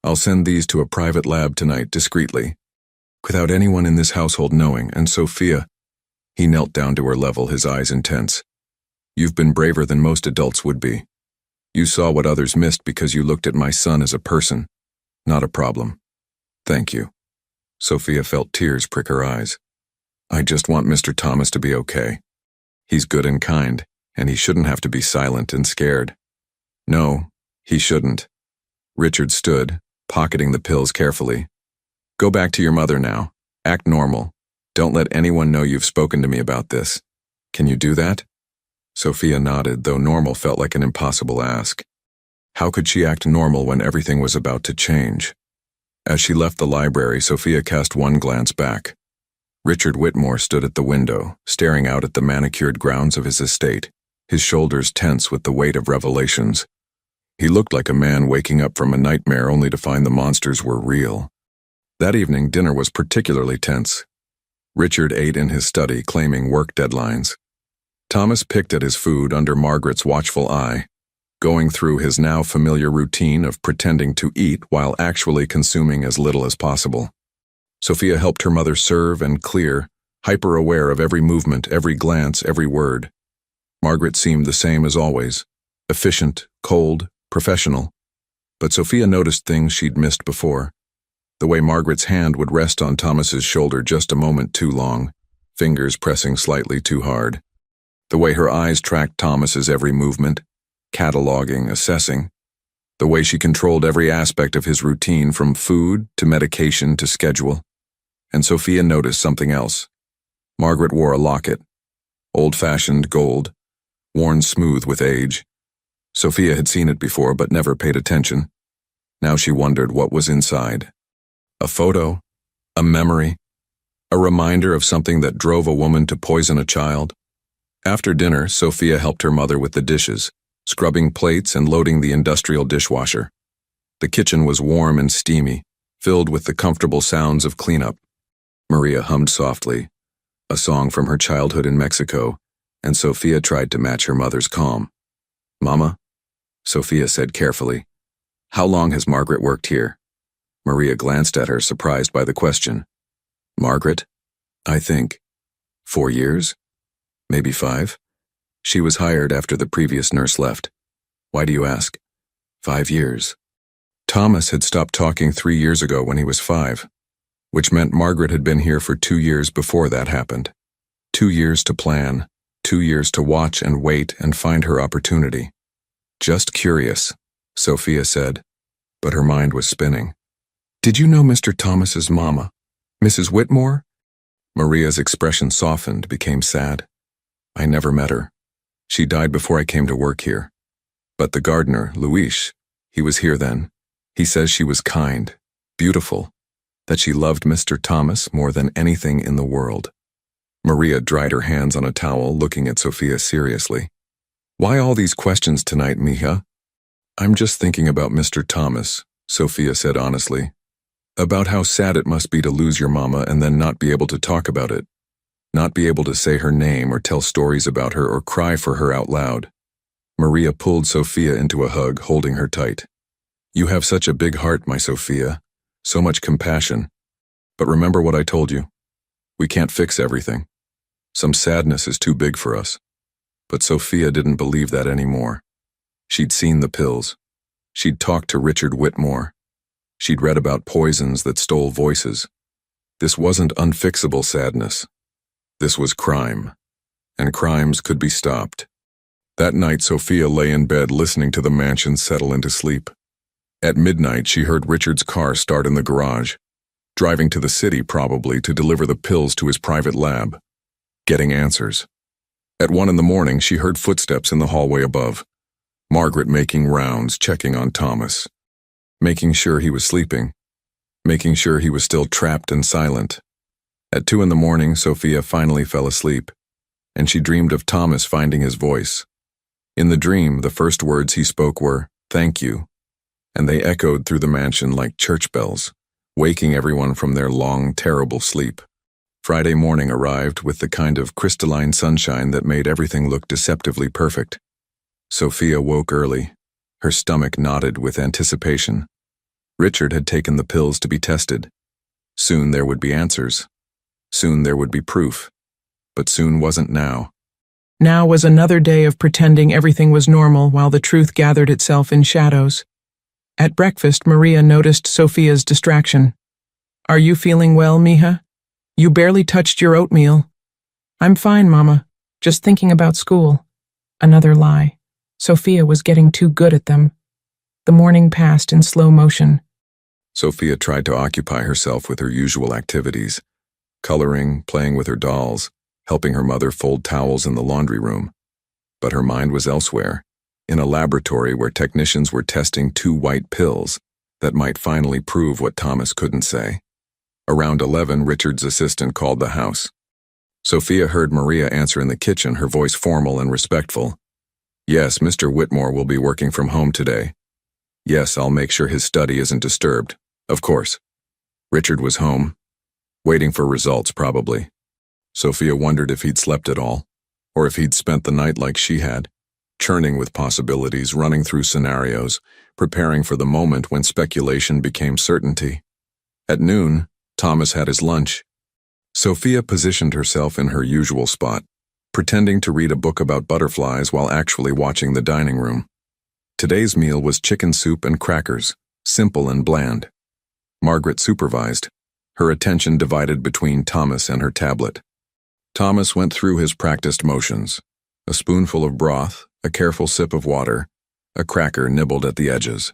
"I'll send these to a private lab tonight, discreetly, without anyone in this household knowing, and Sophia—" He knelt down to her level, his eyes intense. "You've been braver than most adults would be. You saw what others missed because you looked at my son as a person, not a problem. Thank you." Sophia felt tears prick her eyes. "I just want Mr. Thomas to be okay. He's good and kind, and he shouldn't have to be silent and scared." "No, he shouldn't." Richard stood, pocketing the pills carefully. "Go back to your mother now. Act normal. Don't let anyone know you've spoken to me about this. Can you do that?" Sophia nodded, though normal felt like an impossible ask. How could she act normal when everything was about to change? As she left the library, Sophia cast one glance back. Richard Whitmore stood at the window, staring out at the manicured grounds of his estate, his shoulders tense with the weight of revelations. He looked like a man waking up from a nightmare only to find the monsters were real. That evening, dinner was particularly tense. Richard ate in his study, claiming work deadlines. Thomas picked at his food under Margaret's watchful eye, going through his now familiar routine of pretending to eat while actually consuming as little as possible. Sophia helped her mother serve and clear, hyper-aware of every movement, every glance, every word. Margaret seemed the same as always, efficient, cold, professional. But Sophia noticed things she'd missed before. The way Margaret's hand would rest on Thomas's shoulder just a moment too long, fingers pressing slightly too hard. The way her eyes tracked Thomas's every movement, cataloging, assessing. The way she controlled every aspect of his routine, from food to medication to schedule. And Sophia noticed something else. Margaret wore a locket, old-fashioned gold, worn smooth with age. Sophia had seen it before but never paid attention. Now she wondered what was inside. A photo? A memory? A reminder of something that drove a woman to poison a child? After dinner, Sophia helped her mother with the dishes, scrubbing plates and loading the industrial dishwasher. The kitchen was warm and steamy, filled with the comfortable sounds of cleanup. Maria hummed softly, a song from her childhood in Mexico, and Sophia tried to match her mother's calm. "Mama," Sophia said carefully, "how long has Margaret worked here?" Maria glanced at her, surprised by the question. Margaret? I think. 4 years? Maybe 5? She was hired after the previous nurse left. Why do you ask? 5 years. Thomas had stopped talking 3 years ago when he was 5, which meant Margaret had been here for 2 years before that happened. 2 years to plan, 2 years to watch and wait and find her opportunity. Just curious, Sophia said, but her mind was spinning. Did you know Mr. Thomas's mama, Mrs. Whitmore? Maria's expression softened, became sad. I never met her. She died before I came to work here. But the gardener, Luis, he was here then. He says she was kind, beautiful, that she loved Mr. Thomas more than anything in the world. Maria dried her hands on a towel, looking at Sophia seriously. Why all these questions tonight, mija? I'm just thinking about Mr. Thomas, Sophia said honestly. About how sad it must be to lose your mama and then not be able to talk about it. Not be able to say her name or tell stories about her or cry for her out loud. Maria pulled Sophia into a hug, holding her tight. You have such a big heart, my Sophia. So much compassion. But remember what I told you. We can't fix everything. Some sadness is too big for us. But Sophia didn't believe that anymore. She'd seen the pills. She'd talked to Richard Whitmore. She'd read about poisons that stole voices. This wasn't unfixable sadness. This was crime. And crimes could be stopped. That night, Sophia lay in bed listening to the mansion settle into sleep. At midnight, she heard Richard's car start in the garage, driving to the city probably to deliver the pills to his private lab, getting answers. At 1 a.m, she heard footsteps in the hallway above, Margaret making rounds, checking on Thomas, making sure he was sleeping, making sure he was still trapped and silent. At 2 a.m, Sophia finally fell asleep, and she dreamed of Thomas finding his voice. In the dream, the first words he spoke were, "Thank you," and they echoed through the mansion like church bells, waking everyone from their long, terrible sleep. Friday morning arrived with the kind of crystalline sunshine that made everything look deceptively perfect. Sophia woke early, her stomach knotted with anticipation. Richard had taken the pills to be tested. Soon there would be answers. Soon there would be proof. But soon wasn't now. Now was another day of pretending everything was normal while the truth gathered itself in shadows. At breakfast, Maria noticed Sophia's distraction. Are you feeling well, mija? You barely touched your oatmeal. I'm fine, Mama. Just thinking about school. Another lie. Sophia was getting too good at them. The morning passed in slow motion. Sophia tried to occupy herself with her usual activities, coloring, playing with her dolls, helping her mother fold towels in the laundry room. But her mind was elsewhere, in a laboratory where technicians were testing 2 white pills that might finally prove what Thomas couldn't say. Around 11, Richard's assistant called the house. Sophia heard Maria answer in the kitchen, her voice formal and respectful. Yes, Mr. Whitmore will be working from home today. Yes, I'll make sure his study isn't disturbed. Of course. Richard was home, waiting for results probably. Sophia wondered if he'd slept at all, or if he'd spent the night like she had, churning with possibilities, running through scenarios, preparing for the moment when speculation became certainty. At noon, Thomas had his lunch. Sophia positioned herself in her usual spot, pretending to read a book about butterflies while actually watching the dining room. Today's meal was chicken soup and crackers, simple and bland. Margaret supervised, her attention divided between Thomas and her tablet. Thomas went through his practiced motions. A spoonful of broth, a careful sip of water, a cracker nibbled at the edges.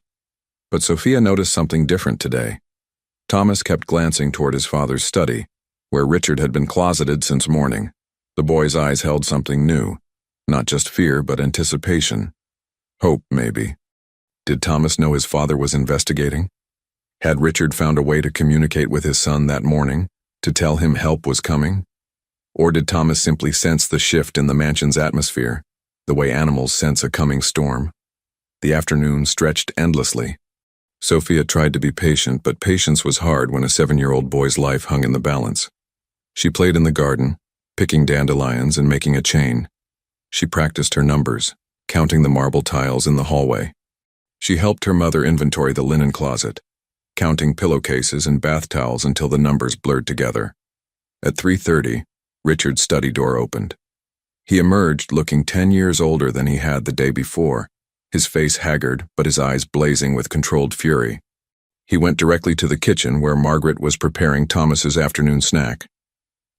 But Sophia noticed something different today. Thomas kept glancing toward his father's study, where Richard had been closeted since morning. The boy's eyes held something new, not just fear but anticipation. Hope, maybe. Did Thomas know his father was investigating? Had Richard found a way to communicate with his son that morning, to tell him help was coming? Or did Thomas simply sense the shift in the mansion's atmosphere, the way animals sense a coming storm? The afternoon stretched endlessly. Sophia tried to be patient, but patience was hard when a 7-year-old boy's life hung in the balance. She played in the garden, picking dandelions and making a chain. She practiced her numbers, counting the marble tiles in the hallway. She helped her mother inventory the linen closet. counting pillowcases and bath towels until the numbers blurred together. At 3:30, Richard's study door opened. He emerged looking 10 years older than he had the day before, his face haggard but his eyes blazing with controlled fury. He went directly to the kitchen where Margaret was preparing Thomas's afternoon snack.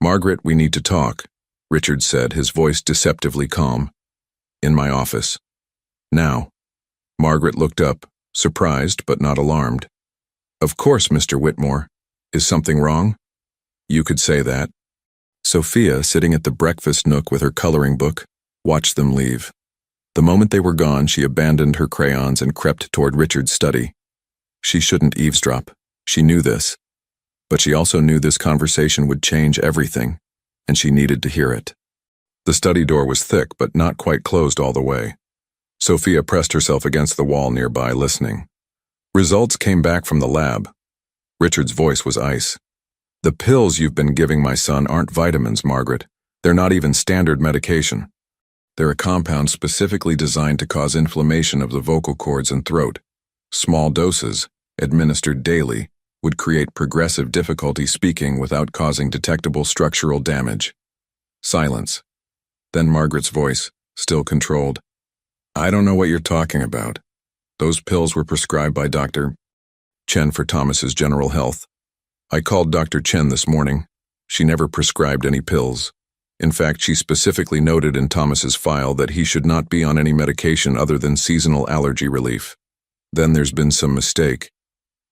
"Margaret, we need to talk," Richard said, his voice deceptively calm. "In my office. Now." Margaret looked up, surprised but not alarmed. "Of course, Mr. Whitmore. Is something wrong?" "You could say that." Sophia, sitting at the breakfast nook with her coloring book, watched them leave. The moment they were gone, she abandoned her crayons and crept toward Richard's study. She shouldn't eavesdrop. She knew this. But she also knew this conversation would change everything, and she needed to hear it. The study door was thick but not quite closed all the way. Sophia pressed herself against the wall nearby, listening. Results came back from the lab. Richard's voice was ice. "The pills you've been giving my son aren't vitamins, Margaret. They're not even standard medication. They're a compound specifically designed to cause inflammation of the vocal cords and throat. Small doses, administered daily, would create progressive difficulty speaking without causing detectable structural damage." Silence. Then Margaret's voice, still controlled. "I don't know what you're talking about. Those pills were prescribed by Dr. Chen for Thomas's general health. I called Dr. Chen this morning. She never prescribed any pills. In fact, she specifically noted in Thomas's file that he should not be on any medication other than seasonal allergy relief. Then there's been some mistake.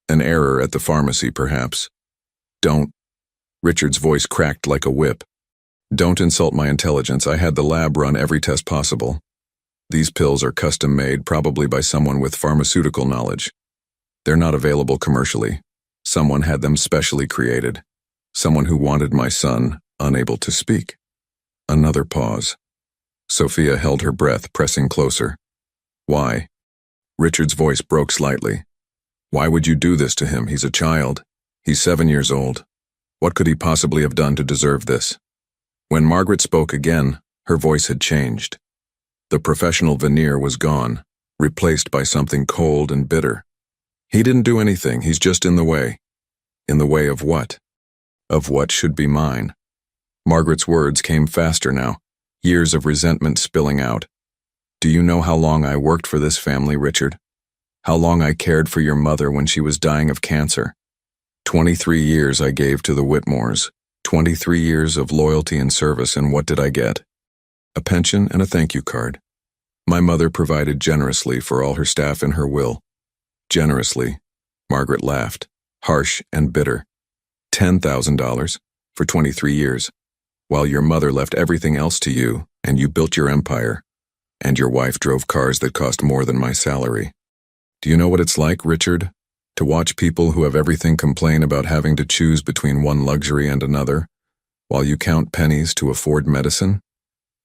An error at the pharmacy, perhaps. Don't." Richard's voice cracked like a whip. "Don't insult my intelligence. I had the lab run every test possible. These pills are custom-made, probably by someone with pharmaceutical knowledge. They're not available commercially. Someone had them specially created. Someone who wanted my son unable to speak." Another pause. Sophia held her breath, pressing closer. "Why?" Richard's voice broke slightly. "Why would you do this to him? He's a child. He's 7 years old. What could he possibly have done to deserve this?" When Margaret spoke again, her voice had changed. The professional veneer was gone, replaced by something cold and bitter. "He didn't do anything. He's just in the way." "In the way of what?" "Of what should be mine." Margaret's words came faster now, years of resentment spilling out. "Do you know how long I worked for this family, Richard? How long I cared for your mother when she was dying of cancer? 23 years I gave to the Whitmores, 23 years of loyalty and service, and what did I get? A pension and a thank you card. My mother provided generously for all her staff in her will. Generously." Margaret laughed, harsh and bitter. $10,000 for 23 years, while your mother left everything else to you, and you built your empire, and your wife drove cars that cost more than my salary. Do you know what it's like, Richard, to watch people who have everything complain about having to choose between one luxury and another, while you count pennies to afford medicine?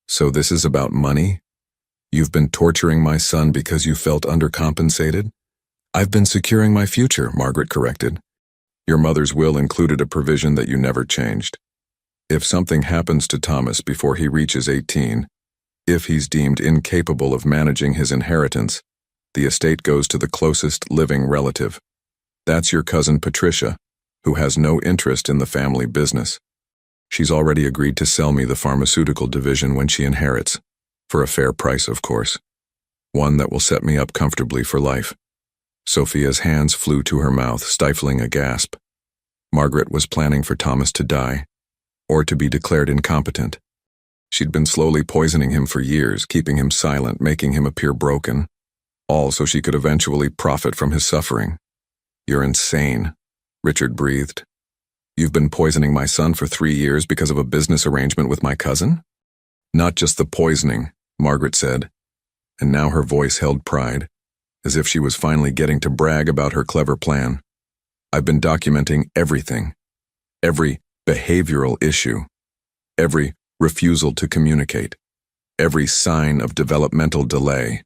So this is about money? You've been torturing my son because you felt undercompensated? I've been securing my future, Margaret corrected. Your mother's will included a provision that you never changed. If something happens to Thomas before he reaches 18, if he's deemed incapable of managing his inheritance, the estate goes to the closest living relative. That's your cousin Patricia, who has no interest in the family business. She's already agreed to sell me the pharmaceutical division when she inherits, for a fair price, of course. One that will set me up comfortably for life. Sophia's hands flew to her mouth, stifling a gasp. Margaret was planning for Thomas to die, or to be declared incompetent. She'd been slowly poisoning him for years, keeping him silent, making him appear broken, all so she could eventually profit from his suffering. You're insane, Richard breathed. You've been poisoning my son for 3 years because of a business arrangement with my cousin? Not just the poisoning, Margaret said, and now her voice held pride, as if she was finally getting to brag about her clever plan. I've been documenting everything, every behavioral issue, every refusal to communicate, every sign of developmental delay,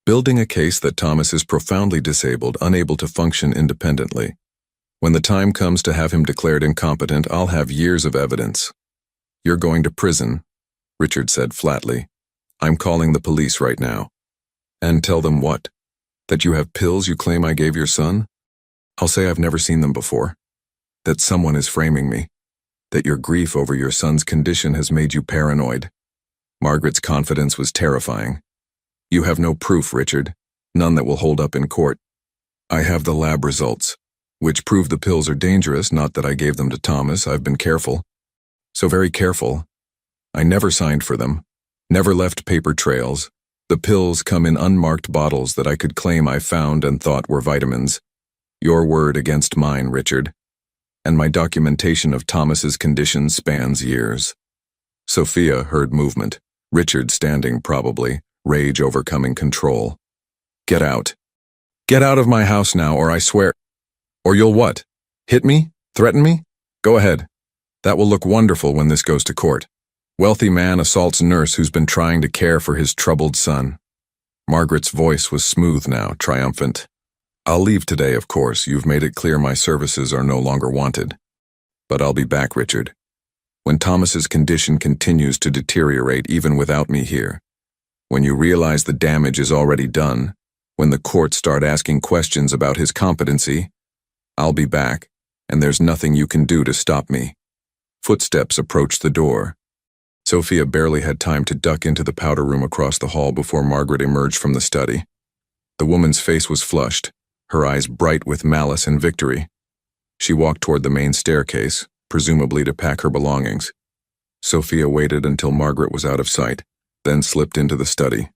building a case that Thomas is profoundly disabled, unable to function independently. When the time comes to have him declared incompetent, I'll have years of evidence. You're going to prison, Richard said flatly. I'm calling the police right now. And tell them what? That you have pills you claim I gave your son? I'll say I've never seen them before. That someone is framing me. That your grief over your son's condition has made you paranoid. Margaret's confidence was terrifying. You have no proof, Richard. None that will hold up in court. I have the lab results, which prove the pills are dangerous, not that I gave them to Thomas. I've been careful. So very careful. I never signed for them. Never left paper trails. The pills come in unmarked bottles that I could claim I found and thought were vitamins. Your word against mine, Richard. And my documentation of Thomas's condition spans years. Sophia heard movement. Richard standing probably, rage overcoming control. Get out. Get out of my house now, or I swear. Or you'll what? Hit me? Threaten me? Go ahead. That will look wonderful when this goes to court. Wealthy man assaults nurse who's been trying to care for his troubled son. Margaret's voice was smooth now, triumphant. I'll leave today, of course. You've made it clear my services are no longer wanted. But I'll be back, Richard. When Thomas's condition continues to deteriorate even without me here. When you realize the damage is already done. When the courts start asking questions about his competency. I'll be back, and there's nothing you can do to stop me. Footsteps approached the door. Sophia barely had time to duck into the powder room across the hall before Margaret emerged from the study. The woman's face was flushed, her eyes bright with malice and victory. She walked toward the main staircase, presumably to pack her belongings. Sophia waited until Margaret was out of sight, then slipped into the study.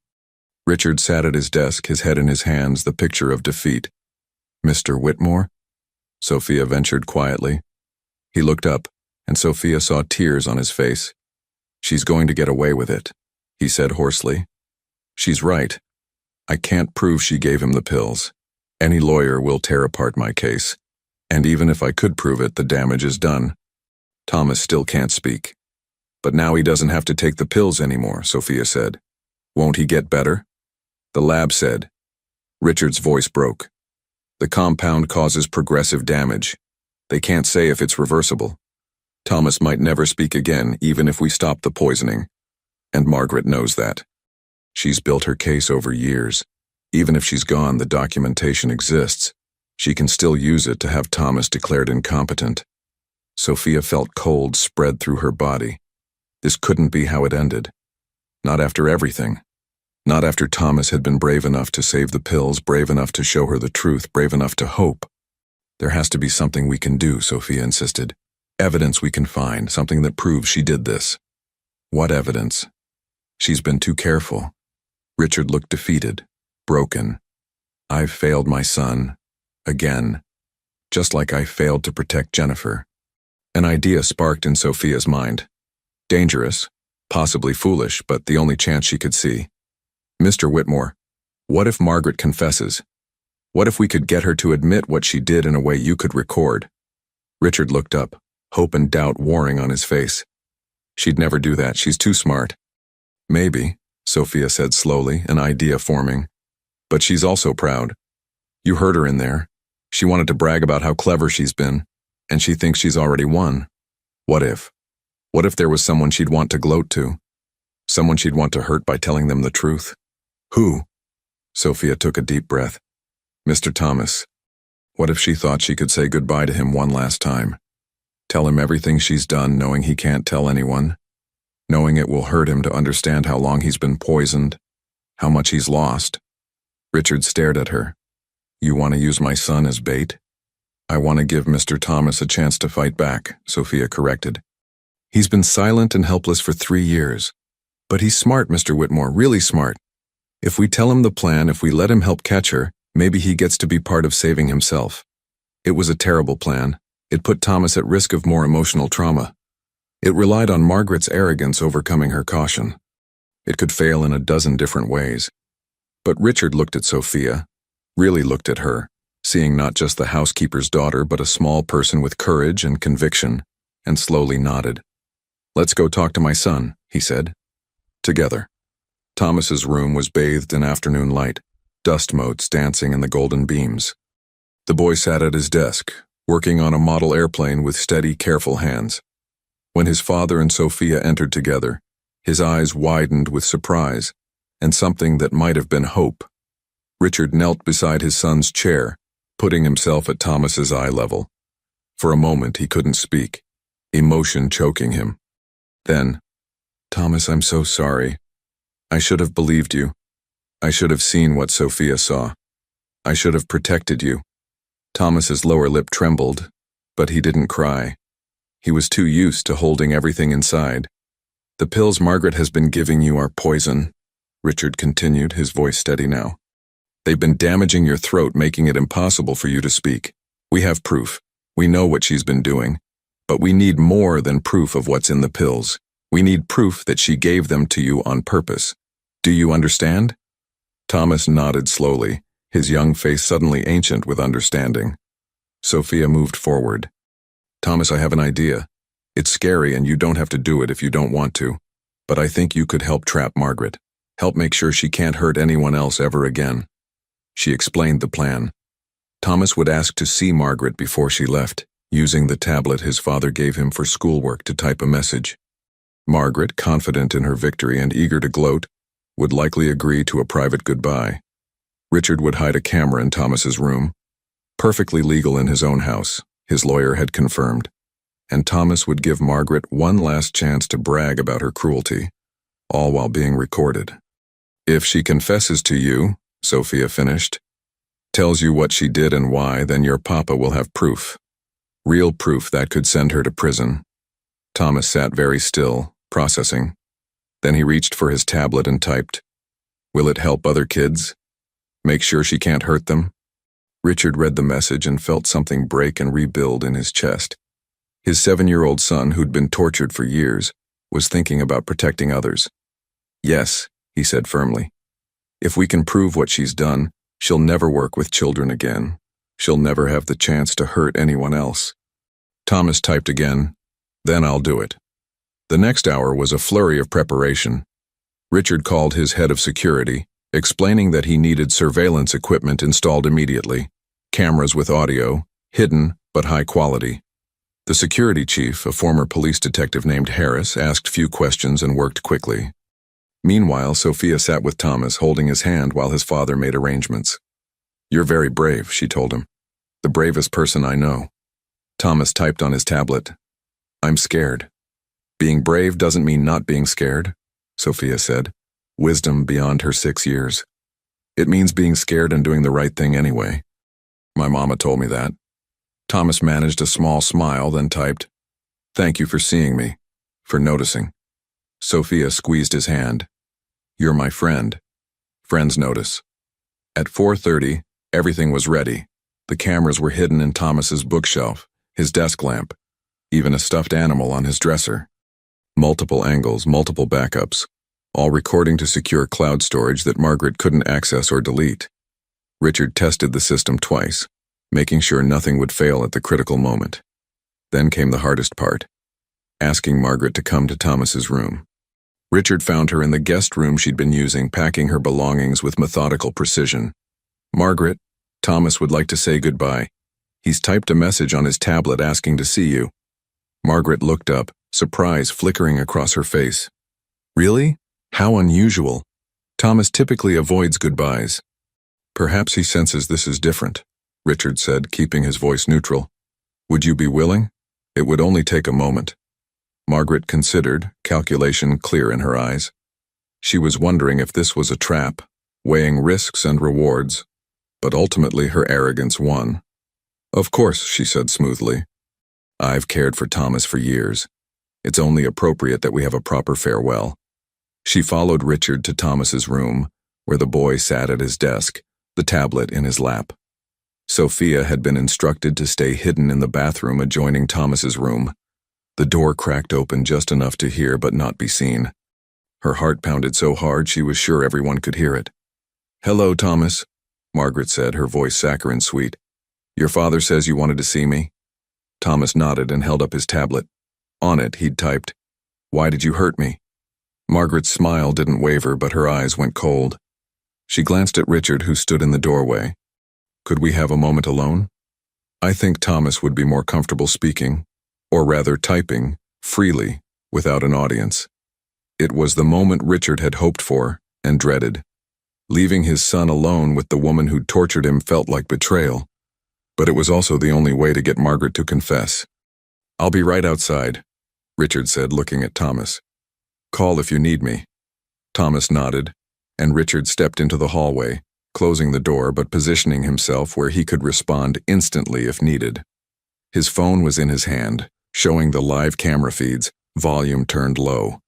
Richard sat at his desk, his head in his hands, the picture of defeat. Mr. Whitmore? Sophia ventured quietly. He looked up, and Sophia saw tears on his face. She's going to get away with it, he said hoarsely. She's right. I can't prove she gave him the pills. Any lawyer will tear apart my case. And even if I could prove it, the damage is done. Thomas still can't speak. But now he doesn't have to take the pills anymore, Sophia said. Won't he get better? The lab said. Richard's voice broke. The compound causes progressive damage. They can't say if it's reversible. Thomas might never speak again, even if we stop the poisoning. And Margaret knows that. She's built her case over years. Even if she's gone, the documentation exists. She can still use it to have Thomas declared incompetent. Sophia felt cold spread through her body. This couldn't be how it ended. Not after everything. Not after Thomas had been brave enough to save the pills, brave enough to show her the truth, brave enough to hope. There has to be something we can do, Sophia insisted. Evidence we can find, something that proves she did this. What evidence? She's been too careful. Richard looked defeated, broken. I've failed my son. Again. Just like I failed to protect Jennifer. An idea sparked in Sophia's mind. Dangerous, possibly foolish, but the only chance she could see. Mr. Whitmore, what if Margaret confesses? What if we could get her to admit what she did in a way you could record? Richard looked up, hope and doubt warring on his face. She'd never do that, she's too smart. Maybe, Sophia said slowly, an idea forming. But she's also proud. You heard her in there. She wanted to brag about how clever she's been, and she thinks she's already won. What if? What if there was someone she'd want to gloat to? Someone she'd want to hurt by telling them the truth? Who? Sophia took a deep breath. Mr. Thomas. What if she thought she could say goodbye to him one last time? Tell him everything she's done, knowing he can't tell anyone? Knowing it will hurt him to understand how long he's been poisoned, how much he's lost? Richard stared at her. You want to use my son as bait? I want to give Mr. Thomas a chance to fight back, Sophia corrected. He's been silent and helpless for 3 years. But he's smart, Mr. Whitmore, really smart. If we tell him the plan, if we let him help catch her, maybe he gets to be part of saving himself. It was a terrible plan. It put Thomas at risk of more emotional trauma. It relied on Margaret's arrogance overcoming her caution. It could fail in a dozen different ways. But Richard looked at Sophia, really looked at her, seeing not just the housekeeper's daughter but a small person with courage and conviction, and slowly nodded. Let's go talk to my son, he said. Together. Thomas's room was bathed in afternoon light, dust motes dancing in the golden beams. The boy sat at his desk, working on a model airplane with steady, careful hands. When his father and Sophia entered together, his eyes widened with surprise, and something that might have been hope. Richard knelt beside his son's chair, putting himself at Thomas's eye level. For a moment he couldn't speak, emotion choking him. Then, "Thomas, I'm so sorry. I should have believed you. I should have seen what Sophia saw. I should have protected you." Thomas's lower lip trembled, but he didn't cry. He was too used to holding everything inside. "The pills Margaret has been giving you are poison," Richard continued, his voice steady now. "They've been damaging your throat, making it impossible for you to speak. We have proof. We know what she's been doing. But we need more than proof of what's in the pills. We need proof that she gave them to you on purpose. Do you understand?" Thomas nodded slowly, his young face suddenly ancient with understanding. Sophia moved forward. "Thomas, I have an idea. It's scary and you don't have to do it if you don't want to. But I think you could help trap Margaret. Help make sure she can't hurt anyone else ever again." She explained the plan. Thomas would ask to see Margaret before she left, using the tablet his father gave him for schoolwork to type a message. Margaret, confident in her victory and eager to gloat, would likely agree to a private goodbye. Richard would hide a camera in Thomas's room, perfectly legal in his own house, his lawyer had confirmed, and Thomas would give Margaret one last chance to brag about her cruelty, all while being recorded. "If she confesses to you," Sophia finished, "tells you what she did and why, then your papa will have proof. Real proof that could send her to prison." Thomas sat very still, processing. Then he reached for his tablet and typed, "Will it help other kids? Make sure she can't hurt them?" Richard read the message and felt something break and rebuild in his chest. His 7-year-old son, who'd been tortured for years, was thinking about protecting others. "Yes," he said firmly. "If we can prove what she's done, she'll never work with children again. She'll never have the chance to hurt anyone else." Thomas typed again, "Then I'll do it." The next hour was a flurry of preparation. Richard called his head of security, explaining that he needed surveillance equipment installed immediately, cameras with audio, hidden but high quality. The security chief, a former police detective named Harris, asked few questions and worked quickly. Meanwhile, Sophia sat with Thomas, holding his hand while his father made arrangements. "You're very brave," she told him. "The bravest person I know." Thomas typed on his tablet, "I'm scared." "Being brave doesn't mean not being scared," Sophia said, wisdom beyond her 6 years. "It means being scared and doing the right thing anyway. My mama told me that." Thomas managed a small smile, then typed, "Thank you for seeing me, for noticing." Sophia squeezed his hand. "You're my friend. Friends notice." At 4:30, everything was ready. The cameras were hidden in Thomas's bookshelf, his desk lamp, even a stuffed animal on his dresser. Multiple angles, multiple backups, all recording to secure cloud storage that Margaret couldn't access or delete. Richard tested the system twice, making sure nothing would fail at the critical moment. Then came the hardest part, asking Margaret to come to Thomas's room. Richard found her in the guest room she'd been using, packing her belongings with methodical precision. "Margaret, Thomas would like to say goodbye. He's typed a message on his tablet asking to see you." Margaret looked up, surprise flickering across her face. "Really? How unusual. Thomas typically avoids goodbyes." "Perhaps he senses this is different," Richard said, keeping his voice neutral. "Would you be willing? It would only take a moment." Margaret considered, calculation clear in her eyes. She was wondering if this was a trap, weighing risks and rewards, but ultimately her arrogance won. "Of course," she said smoothly. "I've cared for Thomas for years. It's only appropriate that we have a proper farewell." She followed Richard to Thomas's room, where the boy sat at his desk, the tablet in his lap. Sophia had been instructed to stay hidden in the bathroom adjoining Thomas's room. The door cracked open just enough to hear but not be seen. Her heart pounded so hard she was sure everyone could hear it. "Hello, Thomas," Margaret said, her voice saccharine sweet. "Your father says you wanted to see me?" Thomas nodded and held up his tablet. On it, he'd typed, "Why did you hurt me?" Margaret's smile didn't waver, but her eyes went cold. She glanced at Richard, who stood in the doorway. "Could we have a moment alone?" I think Thomas would be more comfortable speaking, or rather typing, freely, without an audience. It was the moment Richard had hoped for and dreaded. Leaving his son alone with the woman who'd tortured him felt like betrayal. But it was also the only way to get Margaret to confess. "I'll be right outside," Richard said, looking at Thomas. "Call if you need me." Thomas nodded, and Richard stepped into the hallway, closing the door but positioning himself where he could respond instantly if needed. His phone was in his hand, showing the live camera feeds, volume turned low.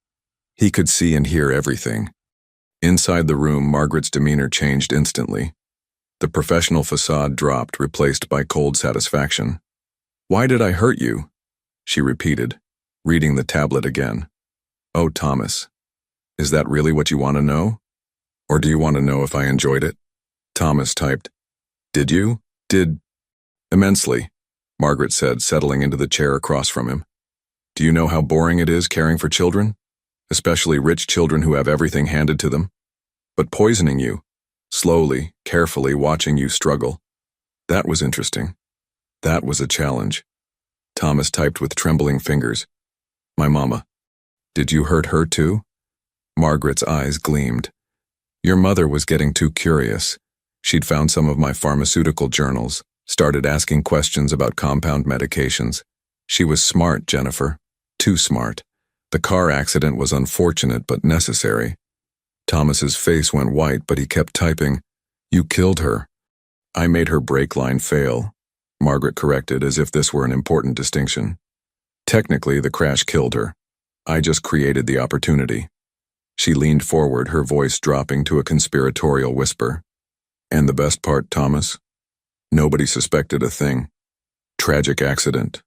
He could see and hear everything. Inside the room, Margaret's demeanor changed instantly. The professional facade dropped, replaced by cold satisfaction. "Why did I hurt you?" she repeated, reading the tablet again. "Oh, Thomas, is that really what you want to know? Or do you want to know if I enjoyed it?" Thomas typed, "Did you? Immensely," Margaret said, settling into the chair across from him. "Do you know how boring it is caring for children? Especially rich children who have everything handed to them? But poisoning you, slowly, carefully watching you struggle. That was interesting. That was a challenge." Thomas typed with trembling fingers. "My mama. Did you hurt her too?" Margaret's eyes gleamed. "Your mother was getting too curious. She'd found some of my pharmaceutical journals, started asking questions about compound medications. She was smart, Jennifer. Too smart. The car accident was unfortunate but necessary." Thomas's face went white, but he kept typing. "You killed her." "I made her brake line fail," Margaret corrected, as if this were an important distinction. "Technically, the crash killed her. I just created the opportunity." She leaned forward, her voice dropping to a conspiratorial whisper. "And the best part, Thomas? Nobody suspected a thing. Tragic accident.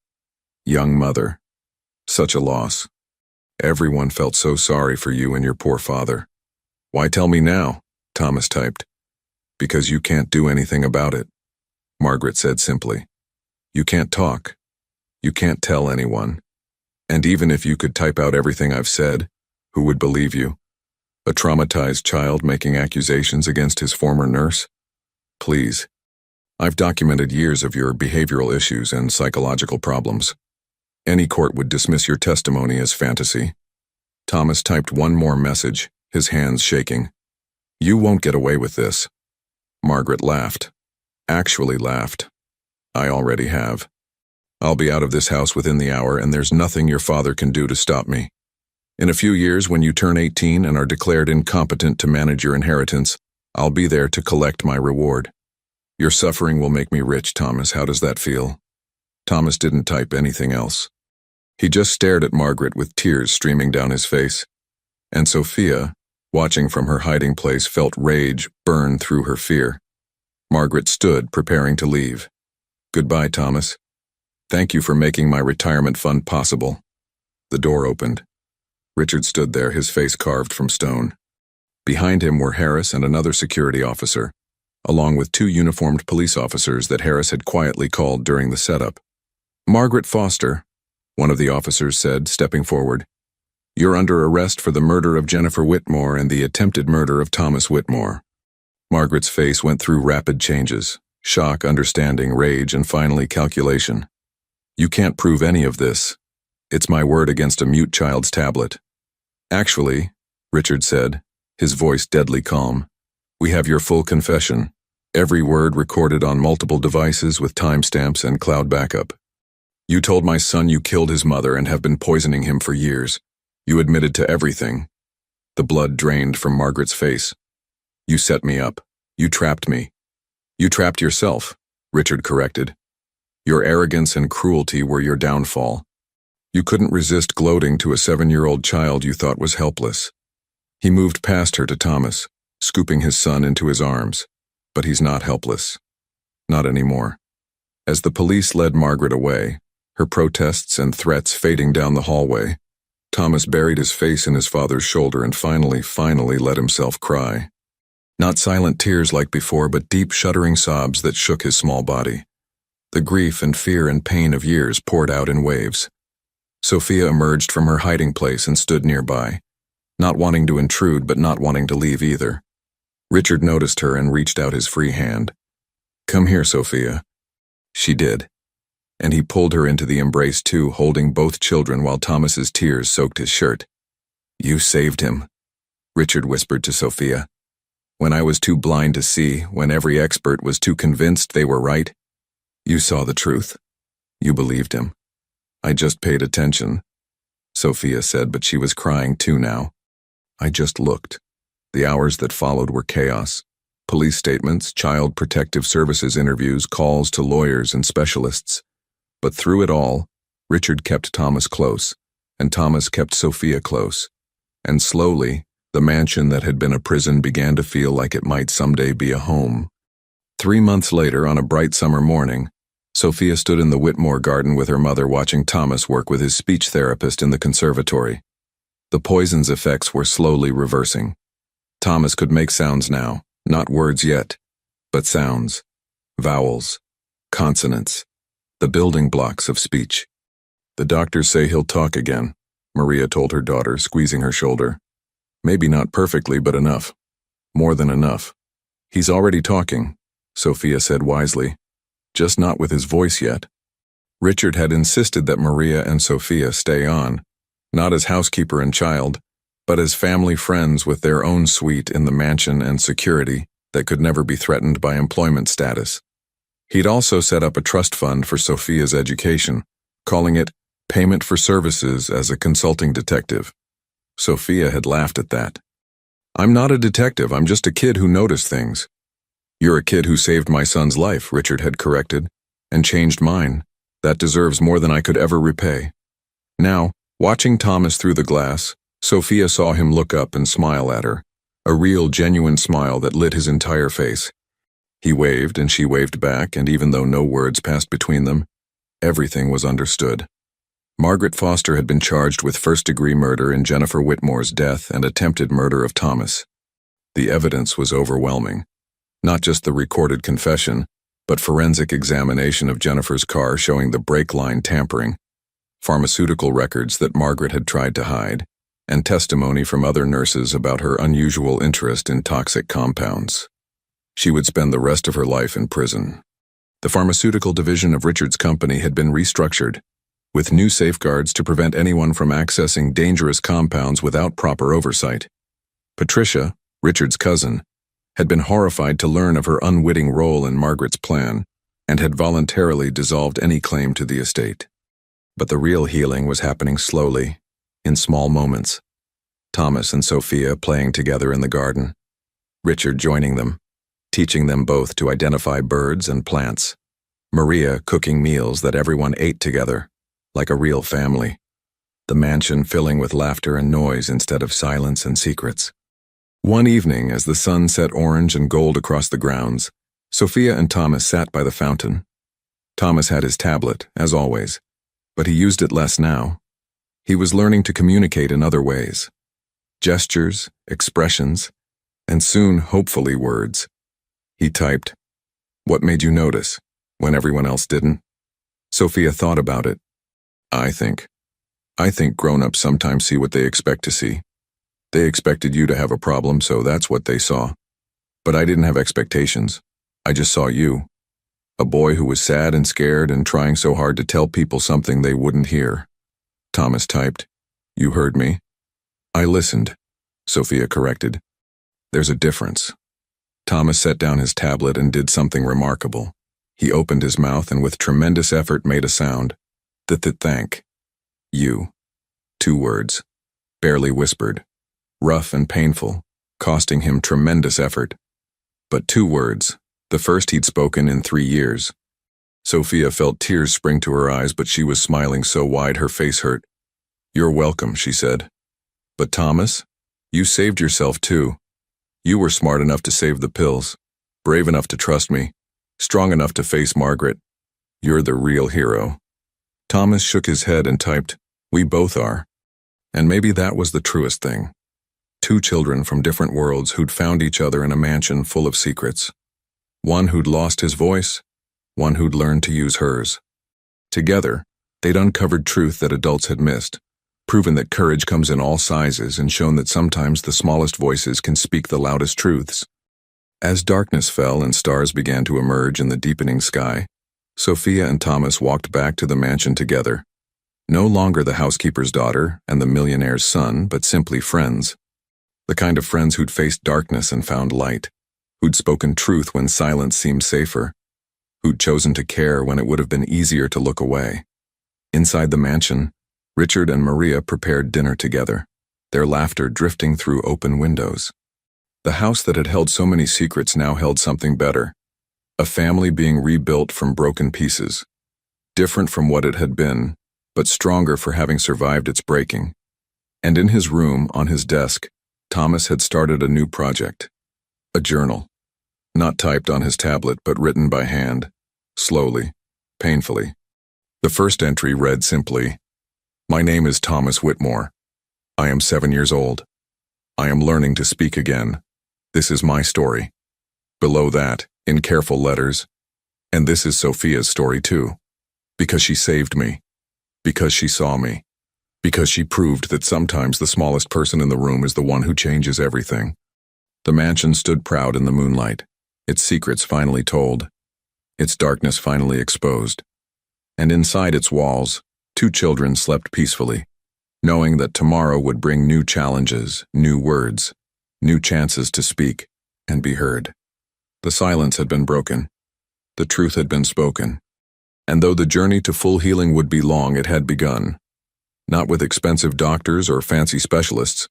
Young mother. Such a loss. Everyone felt so sorry for you and your poor father." "Why tell me now?" Thomas typed. "Because you can't do anything about it," Margaret said simply. "You can't talk. You can't tell anyone. And even if you could type out everything I've said, who would believe you? A traumatized child making accusations against his former nurse? Please. I've documented years of your behavioral issues and psychological problems. Any court would dismiss your testimony as fantasy." Thomas typed one more message, his hands shaking. "You won't get away with this." Margaret laughed. Actually laughed. "I already have. I'll be out of this house within the hour, and there's nothing your father can do to stop me. In a few years, when you turn 18 and are declared incompetent to manage your inheritance, I'll be there to collect my reward. Your suffering will make me rich, Thomas. How does that feel?" Thomas didn't type anything else. He just stared at Margaret with tears streaming down his face. And Sophia, watching from her hiding place, felt rage burn through her fear. Margaret stood, preparing to leave. "Goodbye, Thomas. Thank you for making my retirement fund possible." The door opened. Richard stood there, his face carved from stone. Behind him were Harris and another security officer, along with 2 uniformed police officers that Harris had quietly called during the setup. "Margaret Foster," one of the officers said, stepping forward. "You're under arrest for the murder of Jennifer Whitmore and the attempted murder of Thomas Whitmore." Margaret's face went through rapid changes: shock, understanding, rage, and finally calculation. "You can't prove any of this. It's my word against a mute child's tablet." "Actually," Richard said, his voice deadly calm, "we have your full confession. Every word recorded on multiple devices with timestamps and cloud backup. You told my son you killed his mother and have been poisoning him for years. You admitted to everything." The blood drained from Margaret's face. "You set me up. You trapped me." "You trapped yourself," Richard corrected. "Your arrogance and cruelty were your downfall. You couldn't resist gloating to a 7-year-old child you thought was helpless." He moved past her to Thomas, scooping his son into his arms. "But he's not helpless. Not anymore." As the police led Margaret away, her protests and threats fading down the hallway, Thomas buried his face in his father's shoulder and finally let himself cry. Not silent tears like before, but deep, shuddering sobs that shook his small body. The grief and fear and pain of years poured out in waves. Sophia emerged from her hiding place and stood nearby, not wanting to intrude but not wanting to leave either. Richard noticed her and reached out his free hand. "Come here, Sophia." She did, and he pulled her into the embrace too, holding both children while Thomas's tears soaked his shirt. "You saved him," Richard whispered to Sophia. "When I was too blind to see, when every expert was too convinced they were right, You saw the truth. You believed him. I just paid attention, Sophia said, but she was crying too now. I just looked. The hours that followed were chaos. Police statements, child protective services interviews, calls to lawyers and specialists. But through it all, Richard kept Thomas close, and Thomas kept Sophia close. And slowly, the mansion that had been a prison began to feel like it might someday be a home. 3 months later, on a bright summer morning, Sophia stood in the Whitmore garden with her mother watching Thomas work with his speech therapist in the conservatory. The poison's effects were slowly reversing. Thomas could make sounds now, not words yet, but sounds, vowels, consonants, the building blocks of speech. The doctors say he'll talk again, Maria told her daughter, squeezing her shoulder. Maybe not perfectly, but enough. More than enough. He's already talking, Sophia said wisely. Just not with his voice yet. Richard had insisted that Maria and Sophia stay on, not as housekeeper and child, but as family friends with their own suite in the mansion and security that could never be threatened by employment status. He'd also set up a trust fund for Sophia's education, calling it Payment for Services as a Consulting Detective. Sophia had laughed at that. I'm not a detective, I'm just a kid who noticed things. You're a kid who saved my son's life, Richard had corrected, and changed mine. That deserves more than I could ever repay. Now, watching Thomas through the glass, Sophia saw him look up and smile at her, a real, genuine smile that lit his entire face. He waved and she waved back, and even though no words passed between them, everything was understood. Margaret Foster had been charged with first-degree murder in Jennifer Whitmore's death and attempted murder of Thomas. The evidence was overwhelming. Not just the recorded confession, but forensic examination of Jennifer's car showing the brake line tampering, pharmaceutical records that Margaret had tried to hide, and testimony from other nurses about her unusual interest in toxic compounds. She would spend the rest of her life in prison. The pharmaceutical division of Richard's company had been restructured, with new safeguards to prevent anyone from accessing dangerous compounds without proper oversight. Patricia, Richard's cousin, had been horrified to learn of her unwitting role in Margaret's plan and had voluntarily dissolved any claim to the estate. But the real healing was happening slowly, in small moments. Thomas and Sophia playing together in the garden, Richard joining them, teaching them both to identify birds and plants, Maria cooking meals that everyone ate together, like a real family, the mansion filling with laughter and noise instead of silence and secrets. One evening, as the sun set orange and gold across the grounds, Sophia and Thomas sat by the fountain. Thomas had his tablet, as always, but he used it less now. He was learning to communicate in other ways. Gestures, expressions, and soon, hopefully, words. He typed, "What made you notice?" when everyone else didn't. Sophia thought about it. I think grown-ups sometimes see what they expect to see. They expected you to have a problem, so that's what they saw. But I didn't have expectations. I just saw you. A boy who was sad and scared and trying so hard to tell people something they wouldn't hear. Thomas typed, "You heard me." "I listened," Sophia corrected. "There's a difference." Thomas set down his tablet and did something remarkable. He opened his mouth and with tremendous effort made a sound. Thank. You. 2 words. Barely whispered. Rough and painful, costing him tremendous effort. But 2 words, the first he'd spoken in 3 years. Sophia felt tears spring to her eyes, but she was smiling so wide her face hurt. "You're welcome," she said. "But Thomas, you saved yourself too. You were smart enough to save the pills, brave enough to trust me, strong enough to face Margaret. You're the real hero." Thomas shook his head and typed, "We both are." And maybe that was the truest thing. 2 children from different worlds who'd found each other in a mansion full of secrets. One who'd lost his voice, one who'd learned to use hers. Together, they'd uncovered truth that adults had missed, proven that courage comes in all sizes, and shown that sometimes the smallest voices can speak the loudest truths. As darkness fell and stars began to emerge in the deepening sky, Sophia and Thomas walked back to the mansion together. No longer the housekeeper's daughter and the millionaire's son, but simply friends. The kind of friends who'd faced darkness and found light, who'd spoken truth when silence seemed safer. who'd chosen to care when it would have been easier to look away. Inside the mansion, Richard and Maria prepared dinner together, their laughter drifting through open windows. The house that had held so many secrets now held something better, a family being rebuilt from broken pieces, different from what it had been, but stronger for having survived its breaking. And in his room, on his desk, Thomas had started a new project, a journal, not typed on his tablet but written by hand, slowly, painfully. The first entry read simply, "My name is Thomas Whitmore. I am 7 years old. I am learning to speak again. This is my story." Below that, in careful letters, "And this is Sophia's story too. Because she saved me. Because she saw me. Because she proved that sometimes the smallest person in the room is the one who changes everything." The mansion stood proud in the moonlight, its secrets finally told, its darkness finally exposed. And inside its walls, 2 children slept peacefully, knowing that tomorrow would bring new challenges, new words, new chances to speak and be heard. The silence had been broken. The truth had been spoken. And though the journey to full healing would be long, it had begun. Not with expensive doctors or fancy specialists,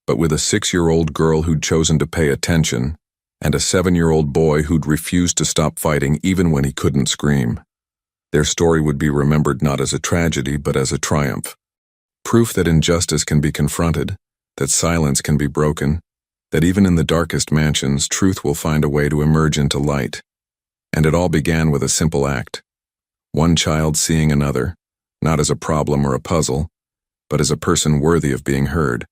but with a 6-year-old girl who'd chosen to pay attention, and a 7-year-old boy who'd refused to stop fighting even when he couldn't scream. Their story would be remembered not as a tragedy, but as a triumph. Proof that injustice can be confronted, that silence can be broken, that even in the darkest mansions, truth will find a way to emerge into light. And it all began with a simple act. One child seeing another, not as a problem or a puzzle, but as a person worthy of being heard.